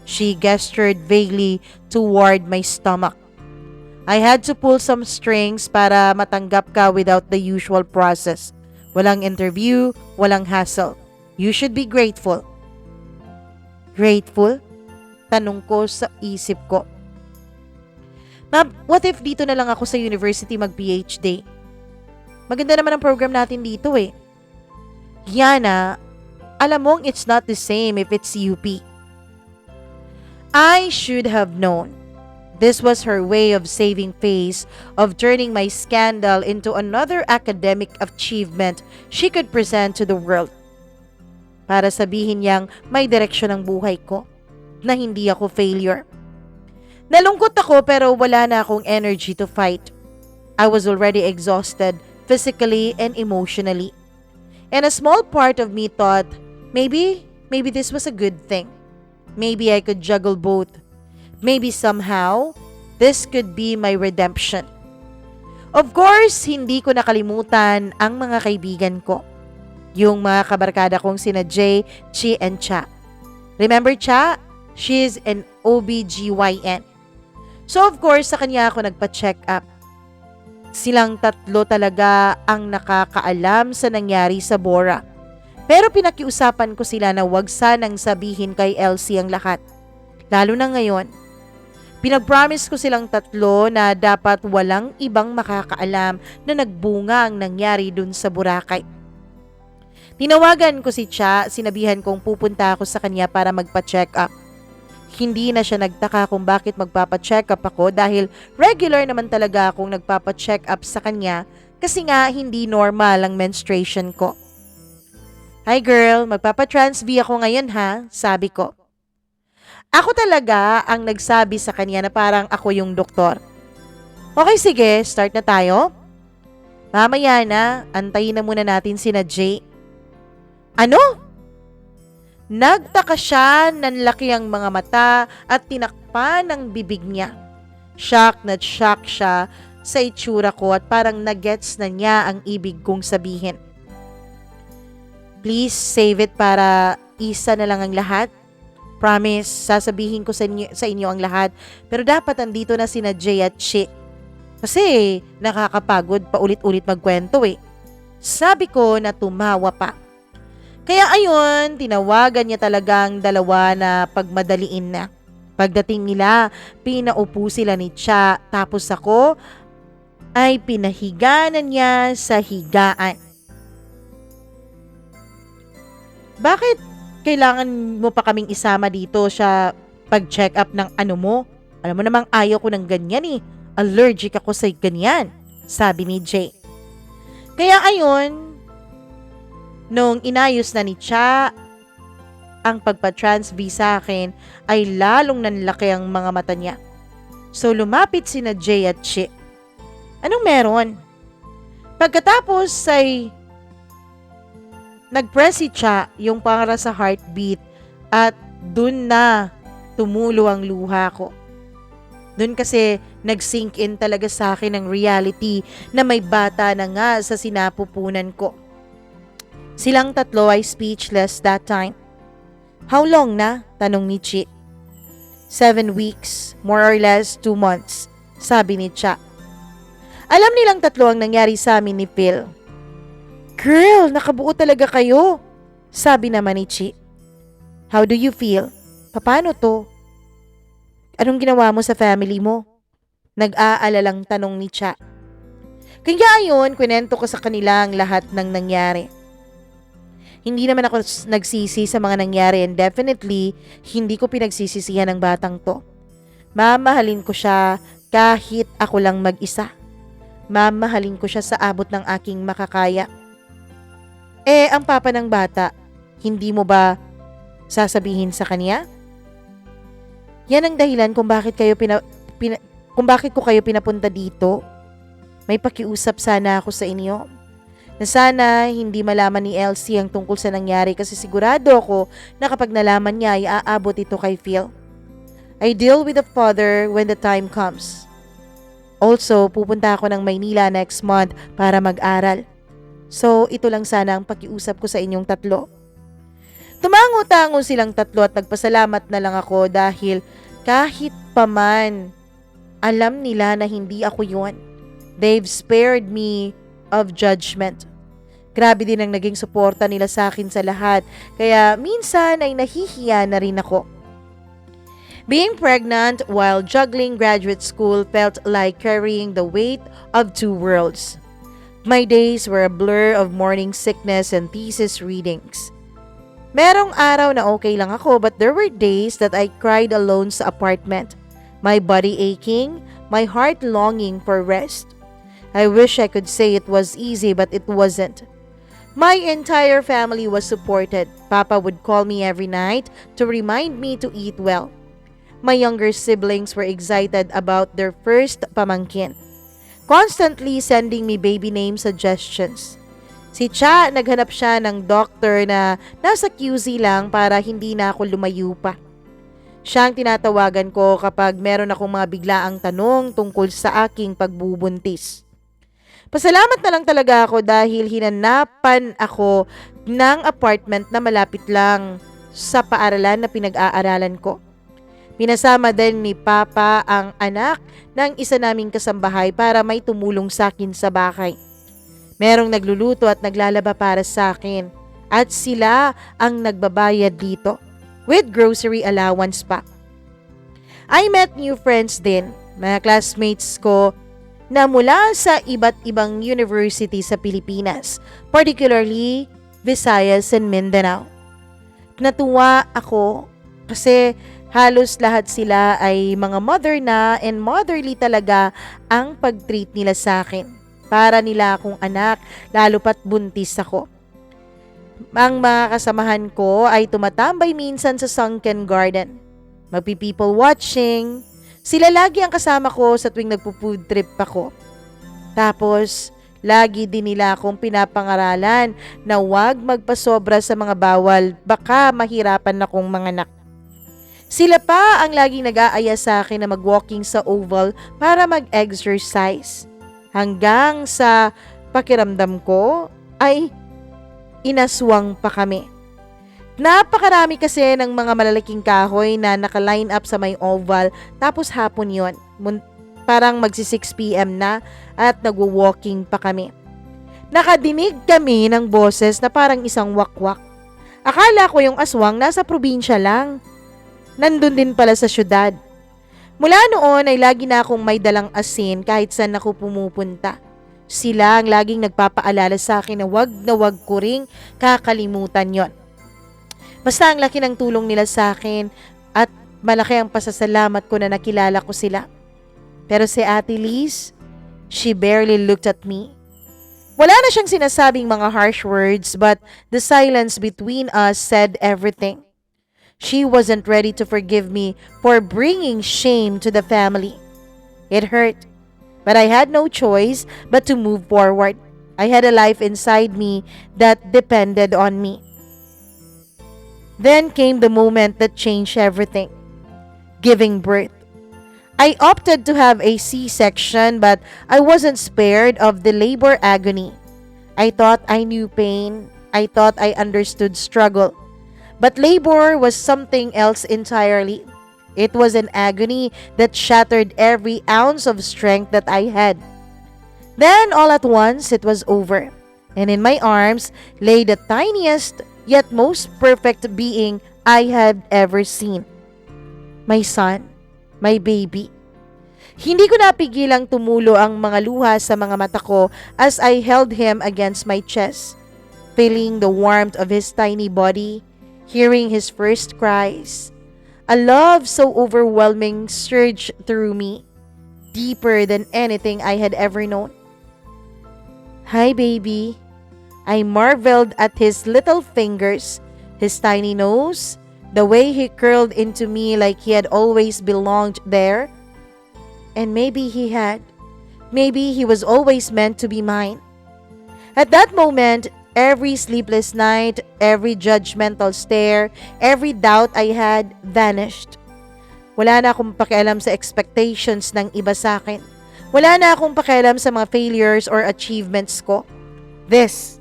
She gestured vaguely toward my stomach. I had to pull some strings para matanggap ka without the usual process. Walang interview, walang hassle. You should be grateful. Grateful? Tanong ko sa isip ko. Ma'am, what if dito na lang ako sa university mag-PhD? Maganda naman ang program natin dito eh. Yana, alam mong it's not the same if it's UP. I should have known. This was her way of saving face, of turning my scandal into another academic achievement she could present to the world. Para sabihin niyang may direksyon ang buhay ko, na hindi ako failure. Nalungkot ako pero wala na akong energy to fight. I was already exhausted physically and emotionally. And a small part of me thought, maybe this was a good thing. Maybe I could juggle both. Maybe somehow, this could be my redemption. Of course, hindi ko nakalimutan ang mga kaibigan ko. Yung mga kabarkada kong sina Jay, Chi, and Cha. Remember Cha? She's an OBGYN. So of course, sa kanya ako nagpa-check up. Silang tatlo talaga ang nakakaalam sa nangyari sa Bora. Pero pinakiusapan ko sila na wag sanang sabihin kay Elsie ang lahat. Lalo na ngayon. Pinag-promise ko silang tatlo na dapat walang ibang makakaalam na nagbunga ang nangyari dun sa Boracay. Tinawagan ko si Cha, sinabihan kong pupunta ako sa kanya para magpa-check up. Hindi na siya nagtaka kung bakit magpapa-check up ako dahil regular naman talaga akong nagpapa-check up sa kanya kasi nga hindi normal ang menstruation ko. Hi girl, magpapa-trans-V ako ngayon ha, sabi ko. Ako talaga ang nagsabi sa kanya na parang ako yung doktor. Okay sige, start na tayo. Mamaya na, antayin na muna natin sina Jay. Ano? Nagtaka siya, nanlaki ang mga mata at tinakpan ang bibig niya. Shock na shock siya sa itsura ko at parang nagets na niya ang ibig kong sabihin. Please save it para isa na lang ang lahat. Promise, sasabihin ko sa inyo ang lahat. Pero dapat andito na sina Jay at Chi. Kasi nakakapagod pa ulit-ulit magkwento eh. Sabi ko na tumawa pa. Kaya ayun, tinawagan niya talagang dalawa na pagmadaliin na. Pagdating nila, pinaupo sila ni Cha, tapos ako ay pinahiganan niya sa higaan. Bakit kailangan mo pa kaming isama dito sa pag-check up ng ano mo? Alam mo namang ayaw ko ng ganyan eh. Allergic ako sa ganyan, sabi ni Jay. Kaya ayun, nung inayos na ni Cha ang pagpa-transv sa akin, ay lalong nanlaki ang mga mata niya. So lumapit sina Jay at Chi. Anong meron? Pagkatapos ay nag-press si Cha yung para sa heartbeat at dun na tumulo ang luha ko. Dun kasi nag-sink in talaga sa akin ang reality na may bata na nga sa sinapupunan ko. Silang tatlo ay speechless that time. How long na? Tanong ni Chi. 7 weeks, more or less 2 months, sabi ni Cha. Alam nilang tatlo ang nangyari sa amin ni Phil. Girl, nakabuo talaga kayo, sabi naman ni Chi. How do you feel? Paano to? Anong ginawa mo sa family mo? Nag-aalalang tanong ni Cha. Kaya ayon, kwento ko sa kanila ang lahat ng nangyari. Hindi naman ako nagsisi sa mga nangyari and definitely hindi ko pinagsisisihan ng batang to. Mamahalin ko siya kahit ako lang mag-isa. Mamahalin ko siya sa abot ng aking makakaya. Ang papa ng bata, hindi mo ba sasabihin sa kanya? Yan ang dahilan kung bakit ko kayo pinapunta dito. May pakiusap sana ako sa inyo. Na sana hindi malaman ni Elsie ang tungkol sa nangyari kasi sigurado ako na kapag nalaman niya ay aabot ito kay Phil. I deal with the father when the time comes. Also, pupunta ako ng Maynila next month para mag-aral. So, ito lang sana ang pakiusap ko sa inyong tatlo. Tumango-tango silang tatlo at nagpasalamat na lang ako dahil kahit paman, alam nila na hindi ako yun. They've spared me of judgment. Grabe din ang naging suporta nila sa akin sa lahat, kaya minsan ay nahihiya na rin ako. Being pregnant while juggling graduate school felt like carrying the weight of 2 worlds. My days were a blur of morning sickness and thesis readings. Merong araw na okay lang ako but there were days that I cried alone sa apartment. My body aching, my heart longing for rest. I wish I could say it was easy but it wasn't. My entire family was supported. Papa would call me every night to remind me to eat well. My younger siblings were excited about their first pamangkin, constantly sending me baby name suggestions. Si Cha, naghanap siya ng doctor na nasa QC lang para hindi na ako lumayo pa. Siya ang tinatawagan ko kapag meron akong mga biglaang tanong tungkol sa aking pagbubuntis. Pasalamat na lang talaga ako dahil hinanapan ako ng apartment na malapit lang sa paaralan na pinag-aaralan ko. Pinasama din ni Papa ang anak ng isa naming kasambahay para may tumulong sa akin sa bahay. Merong nagluluto at naglalaba para sa akin at sila ang nagbabayad dito with grocery allowance pa. I met new friends din, mga classmates ko na mula sa iba't ibang university sa Pilipinas, particularly Visayas and Mindanao. Natuwa ako kasi halos lahat sila ay mga mother na and motherly talaga ang pag-treat nila sa akin. Para nila akong anak, lalo pat buntis ako. Ang mga kasamahan ko ay tumatambay minsan sa sunken garden. Magpi-people watching. Sila lagi ang kasama ko sa tuwing nagpo-food trip ako. Tapos, Lagi din nila akong pinapangaralan na huwag magpasobra sa mga bawal, baka mahirapan akong manganak. Sila pa ang laging nag-aaya sa akin na mag-walking sa oval para mag-exercise. Hanggang sa pakiramdam ko ay inaswang pa kami. Napakarami kasi ng mga malalaking kahoy na naka-line up sa may oval, tapos hapon yon. Parang magsi 6 p.m. na at nagwo-walking pa kami. Nakadinig kami ng boses na parang isang wakwak. Akala ko yung aswang nasa probinsya lang. Nandun din pala sa syudad. Mula noon ay lagi na akong may dalang asin kahit saan ako pumupunta. Sila ang laging nagpapaalala sa akin na wag ko ring kakalimutan yon. Basta ang laki ng tulong nila sa akin at malaki ang pasasalamat ko na nakilala ko sila. Pero si Ate Liz, she barely looked at me. Wala na siyang sinasabing mga harsh words, but the silence between us said everything. She wasn't ready to forgive me for bringing shame to the family. It hurt, but I had no choice but to move forward. I had a life inside me that depended on me. Then came the moment that changed everything. Giving birth. I opted to have a C-section, but I wasn't spared of the labor agony. I thought I knew pain. I thought I understood struggle. But labor was something else entirely. It was an agony that shattered every ounce of strength that I had. Then, all at once, it was over. And in my arms lay the tiniest yet most perfect being I had ever seen. My son, my baby. Hindi ko napigilang tumulo ang mga luha sa mga mata ko as I held him against my chest, feeling the warmth of his tiny body, hearing his first cries. A love so overwhelming surged through me, deeper than anything I had ever known. Hi, baby. I marveled at his little fingers, his tiny nose, the way he curled into me like he had always belonged there. And maybe he had. Maybe he was always meant to be mine. At that moment, every sleepless night, every judgmental stare, every doubt I had vanished. Wala na akong pakialam sa expectations ng iba sa akin. Wala na akong pakialam sa mga failures or achievements ko. This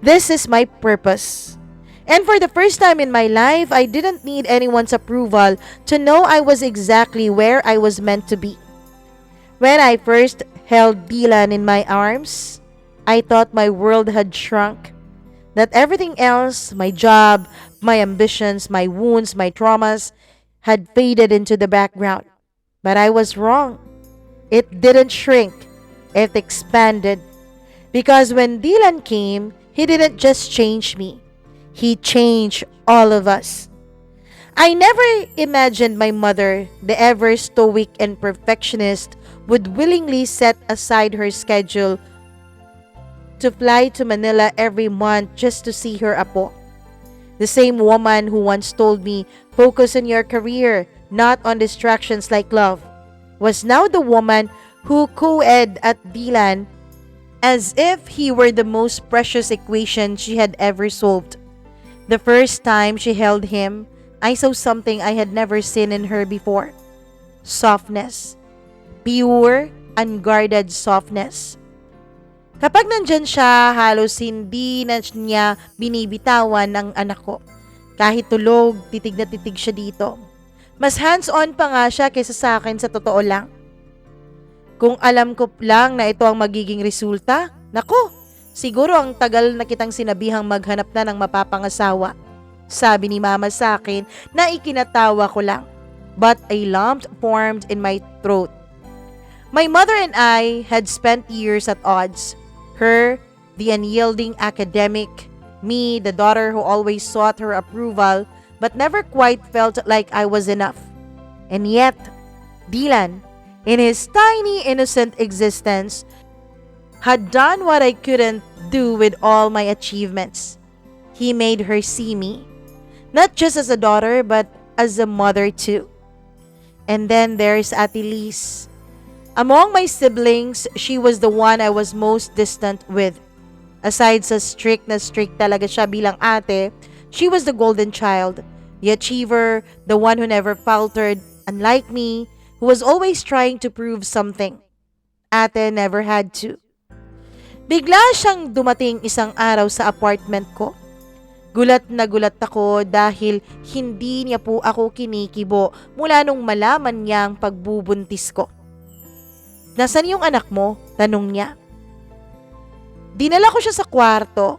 is my purpose. And for the first time in my life, I didn't need anyone's approval to know I was exactly where I was meant to be. When I first held Dylan in my arms, I thought my world had shrunk. That everything else, my job, my ambitions, my wounds, my traumas, had faded into the background. But I was wrong. It didn't shrink. It expanded. Because when Dylan came, he didn't just change me. He changed all of us. I never imagined my mother, the ever stoic and perfectionist, would willingly set aside her schedule to fly to Manila every month just to see her apo. The same woman who once told me, focus on your career, not on distractions like love, was now the woman who co-ed at Dylan as if he were the most precious equation she had ever solved. The first time she held him, I saw something I had never seen in her before. Softness. Pure, unguarded softness. Kapag nandyan siya, halos hindi na niya binibitawan ang anak ko. Kahit tulog, titig na titig siya dito. Mas hands-on pa nga siya kaysa sa akin sa totoo lang. Kung alam ko lang na ito ang magiging resulta, nako, siguro ang tagal na kitang sinabihang maghanap na ng mapapangasawa. Sabi ni mama sa akin na ikinatawa ko lang. But a lump formed in my throat. My mother and I had spent years at odds. Her, the unyielding academic, me, the daughter who always sought her approval but never quite felt like I was enough. And yet, Dylan, in his tiny innocent existence, had done what I couldn't do with all my achievements. He made her see me, not just as a daughter but as a mother too. And then there's Ate Liz. Among my siblings, she was the one I was most distant with. Aside sa strict na strict talaga siya bilang ate, she was the golden child, the achiever, the one who never faltered, unlike me, who was always trying to prove something. Ate never had to. Bigla siyang dumating isang araw sa apartment ko. Gulat na gulat ako dahil hindi niya po ako kinikibo mula nung malaman niya ang pagbubuntis ko. "Nasaan yung anak mo?" tanong niya. Dinala ko siya sa kwarto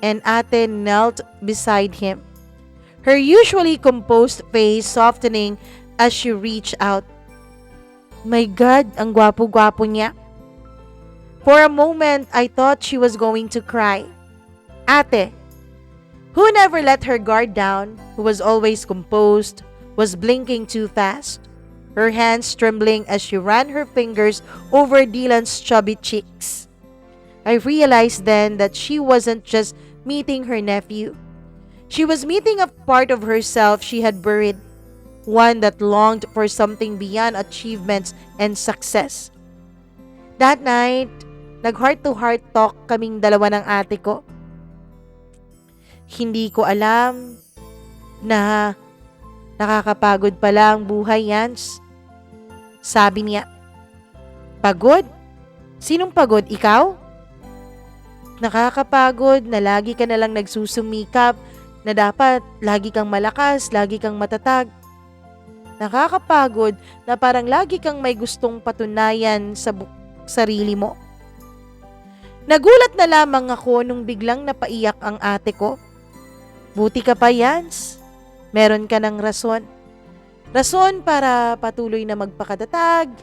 and ate knelt beside him. Her usually composed face softening as she reached out. My God, ang gwapo-gwapo niya. For a moment, I thought she was going to cry. Ate, who never let her guard down, who was always composed, was blinking too fast, her hands trembling as she ran her fingers over Dylan's chubby cheeks. I realized then that she wasn't just meeting her nephew. She was meeting a part of herself she had buried, one that longed for something beyond achievements and success. That night, nag-heart-to-heart talk kaming dalawa ng ate ko. Hindi ko alam na nakakapagod pala ang buhay, Yans. Sabi niya. Pagod? Sinong pagod? Ikaw? Nakakapagod na lagi ka nalang nagsusumikap, na dapat lagi kang malakas, lagi kang matatag. Nakakapagod na parang lagi kang may gustong patunayan sa sarili mo. Nagulat na lamang ako nung biglang napaiyak ang ate ko. Buti ka pa, Yans. Meron ka ng rason. Rason para patuloy na magpakatatag.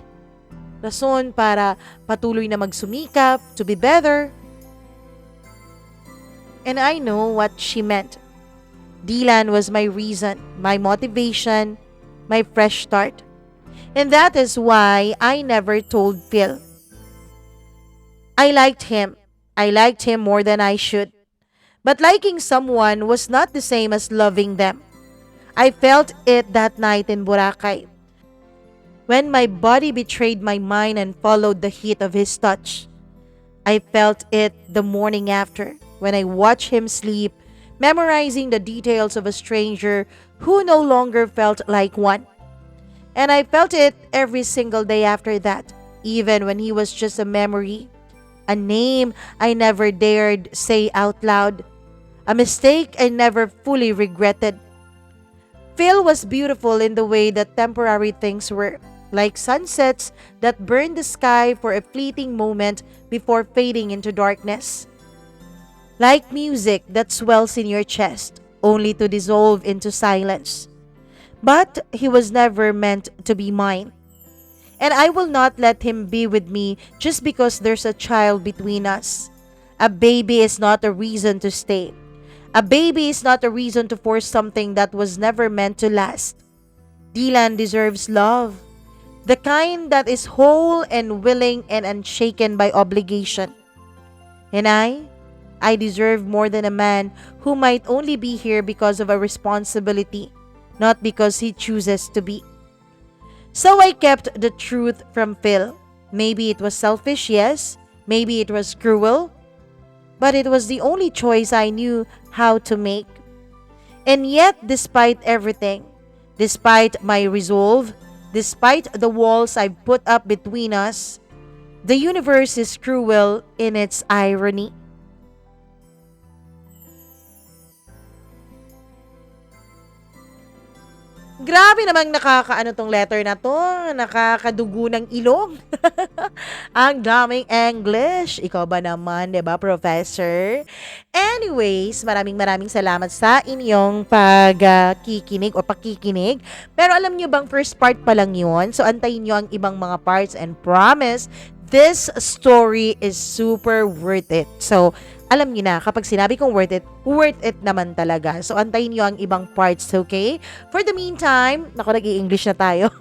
Rason para patuloy na magsumikap, to be better. And I know what she meant. Dylan was my reason, my motivation, my fresh start. And that is why I never told Phil. I liked him. I liked him more than I should. But liking someone was not the same as loving them. I felt it that night in Boracay, when my body betrayed my mind and followed the heat of his touch. I felt it the morning after, when I watched him sleep, memorizing the details of a stranger who no longer felt like one. And I felt it every single day after that, even when he was just a memory, a name I never dared say out loud, a mistake I never fully regretted. Phil was beautiful in the way that temporary things were, like sunsets that burned the sky for a fleeting moment before fading into darkness. Like music that swells in your chest, only to dissolve into silence. But he was never meant to be mine. And I will not let him be with me just because there's a child between us. A baby is not a reason to stay. A baby is not a reason to force something that was never meant to last. Dylan deserves love. The kind that is whole and willing and unshaken by obligation. And I deserve more than a man who might only be here because of a responsibility, not because he chooses to be. So I kept the truth from Phil. Maybe it was selfish, yes. Maybe it was cruel. But it was the only choice I knew how to make. And yet, despite everything, despite my resolve, despite the walls I've put up between us, the universe is cruel in its irony. Grabe namang nakakaano tong letter na to, nakakadugo ng ilong. Ang daming English. Ikaw ba naman, 'di ba, Professor? Anyways, maraming salamat sa inyong pagkikinig o pakikinig. Pero alam niyo bang first part pa lang 'yon? So antayin niyo ang ibang mga parts and promise this story is super worth it. So alam niyo na, kapag sinabi kong worth it naman talaga. So, antayin niyo ang ibang parts, okay? For the meantime, naku, nag-i-English na tayo.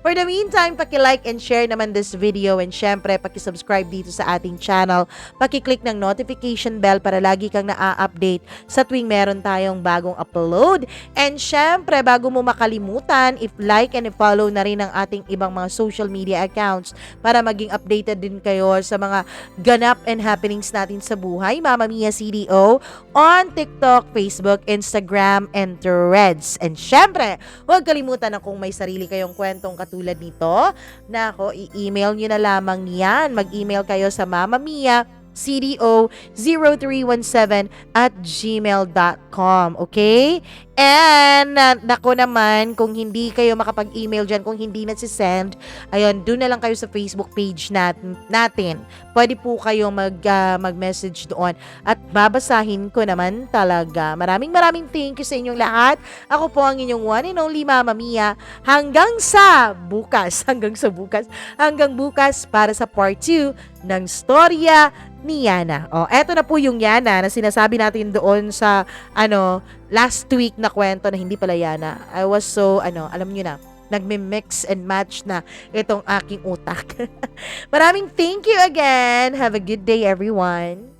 For the meantime, paki-like and share naman this video, and syempre, paki-subscribe dito sa ating channel. Paki-click ng notification bell para lagi kang na-update sa tuwing meron tayong bagong upload. And syempre, bago mo makalimutan, like and follow na rin ang ating ibang mga social media accounts para maging updated din kayo sa mga ganap and happenings natin sa buhay. Mama Mia CDO on TikTok, Facebook, Instagram, and Threads. And syempre, huwag kalimutan na kung may sarili kayong kwentong katulad nito, nako, i-email nyo na lamang yan. Mag-email kayo sa Mama Mia cdo0317@gmail.com. Okay? And, nako naman, kung hindi kayo makapag-email dyan, kung hindi na-send, ayun, doon na lang kayo sa Facebook page natin. Pwede po kayo mag-message doon at babasahin ko naman talaga. Maraming thank you sa inyong lahat. Ako po ang inyong one and only Mama Mia. Hanggang bukas para sa part 2 ng storya ni Yana. O, eto na po yung Yana na sinasabi natin doon sa, last week na kwento na hindi pala Yana. I was so, alam nyo na, nagme-mix and match na itong aking utak. Maraming thank you again. Have a good day, everyone.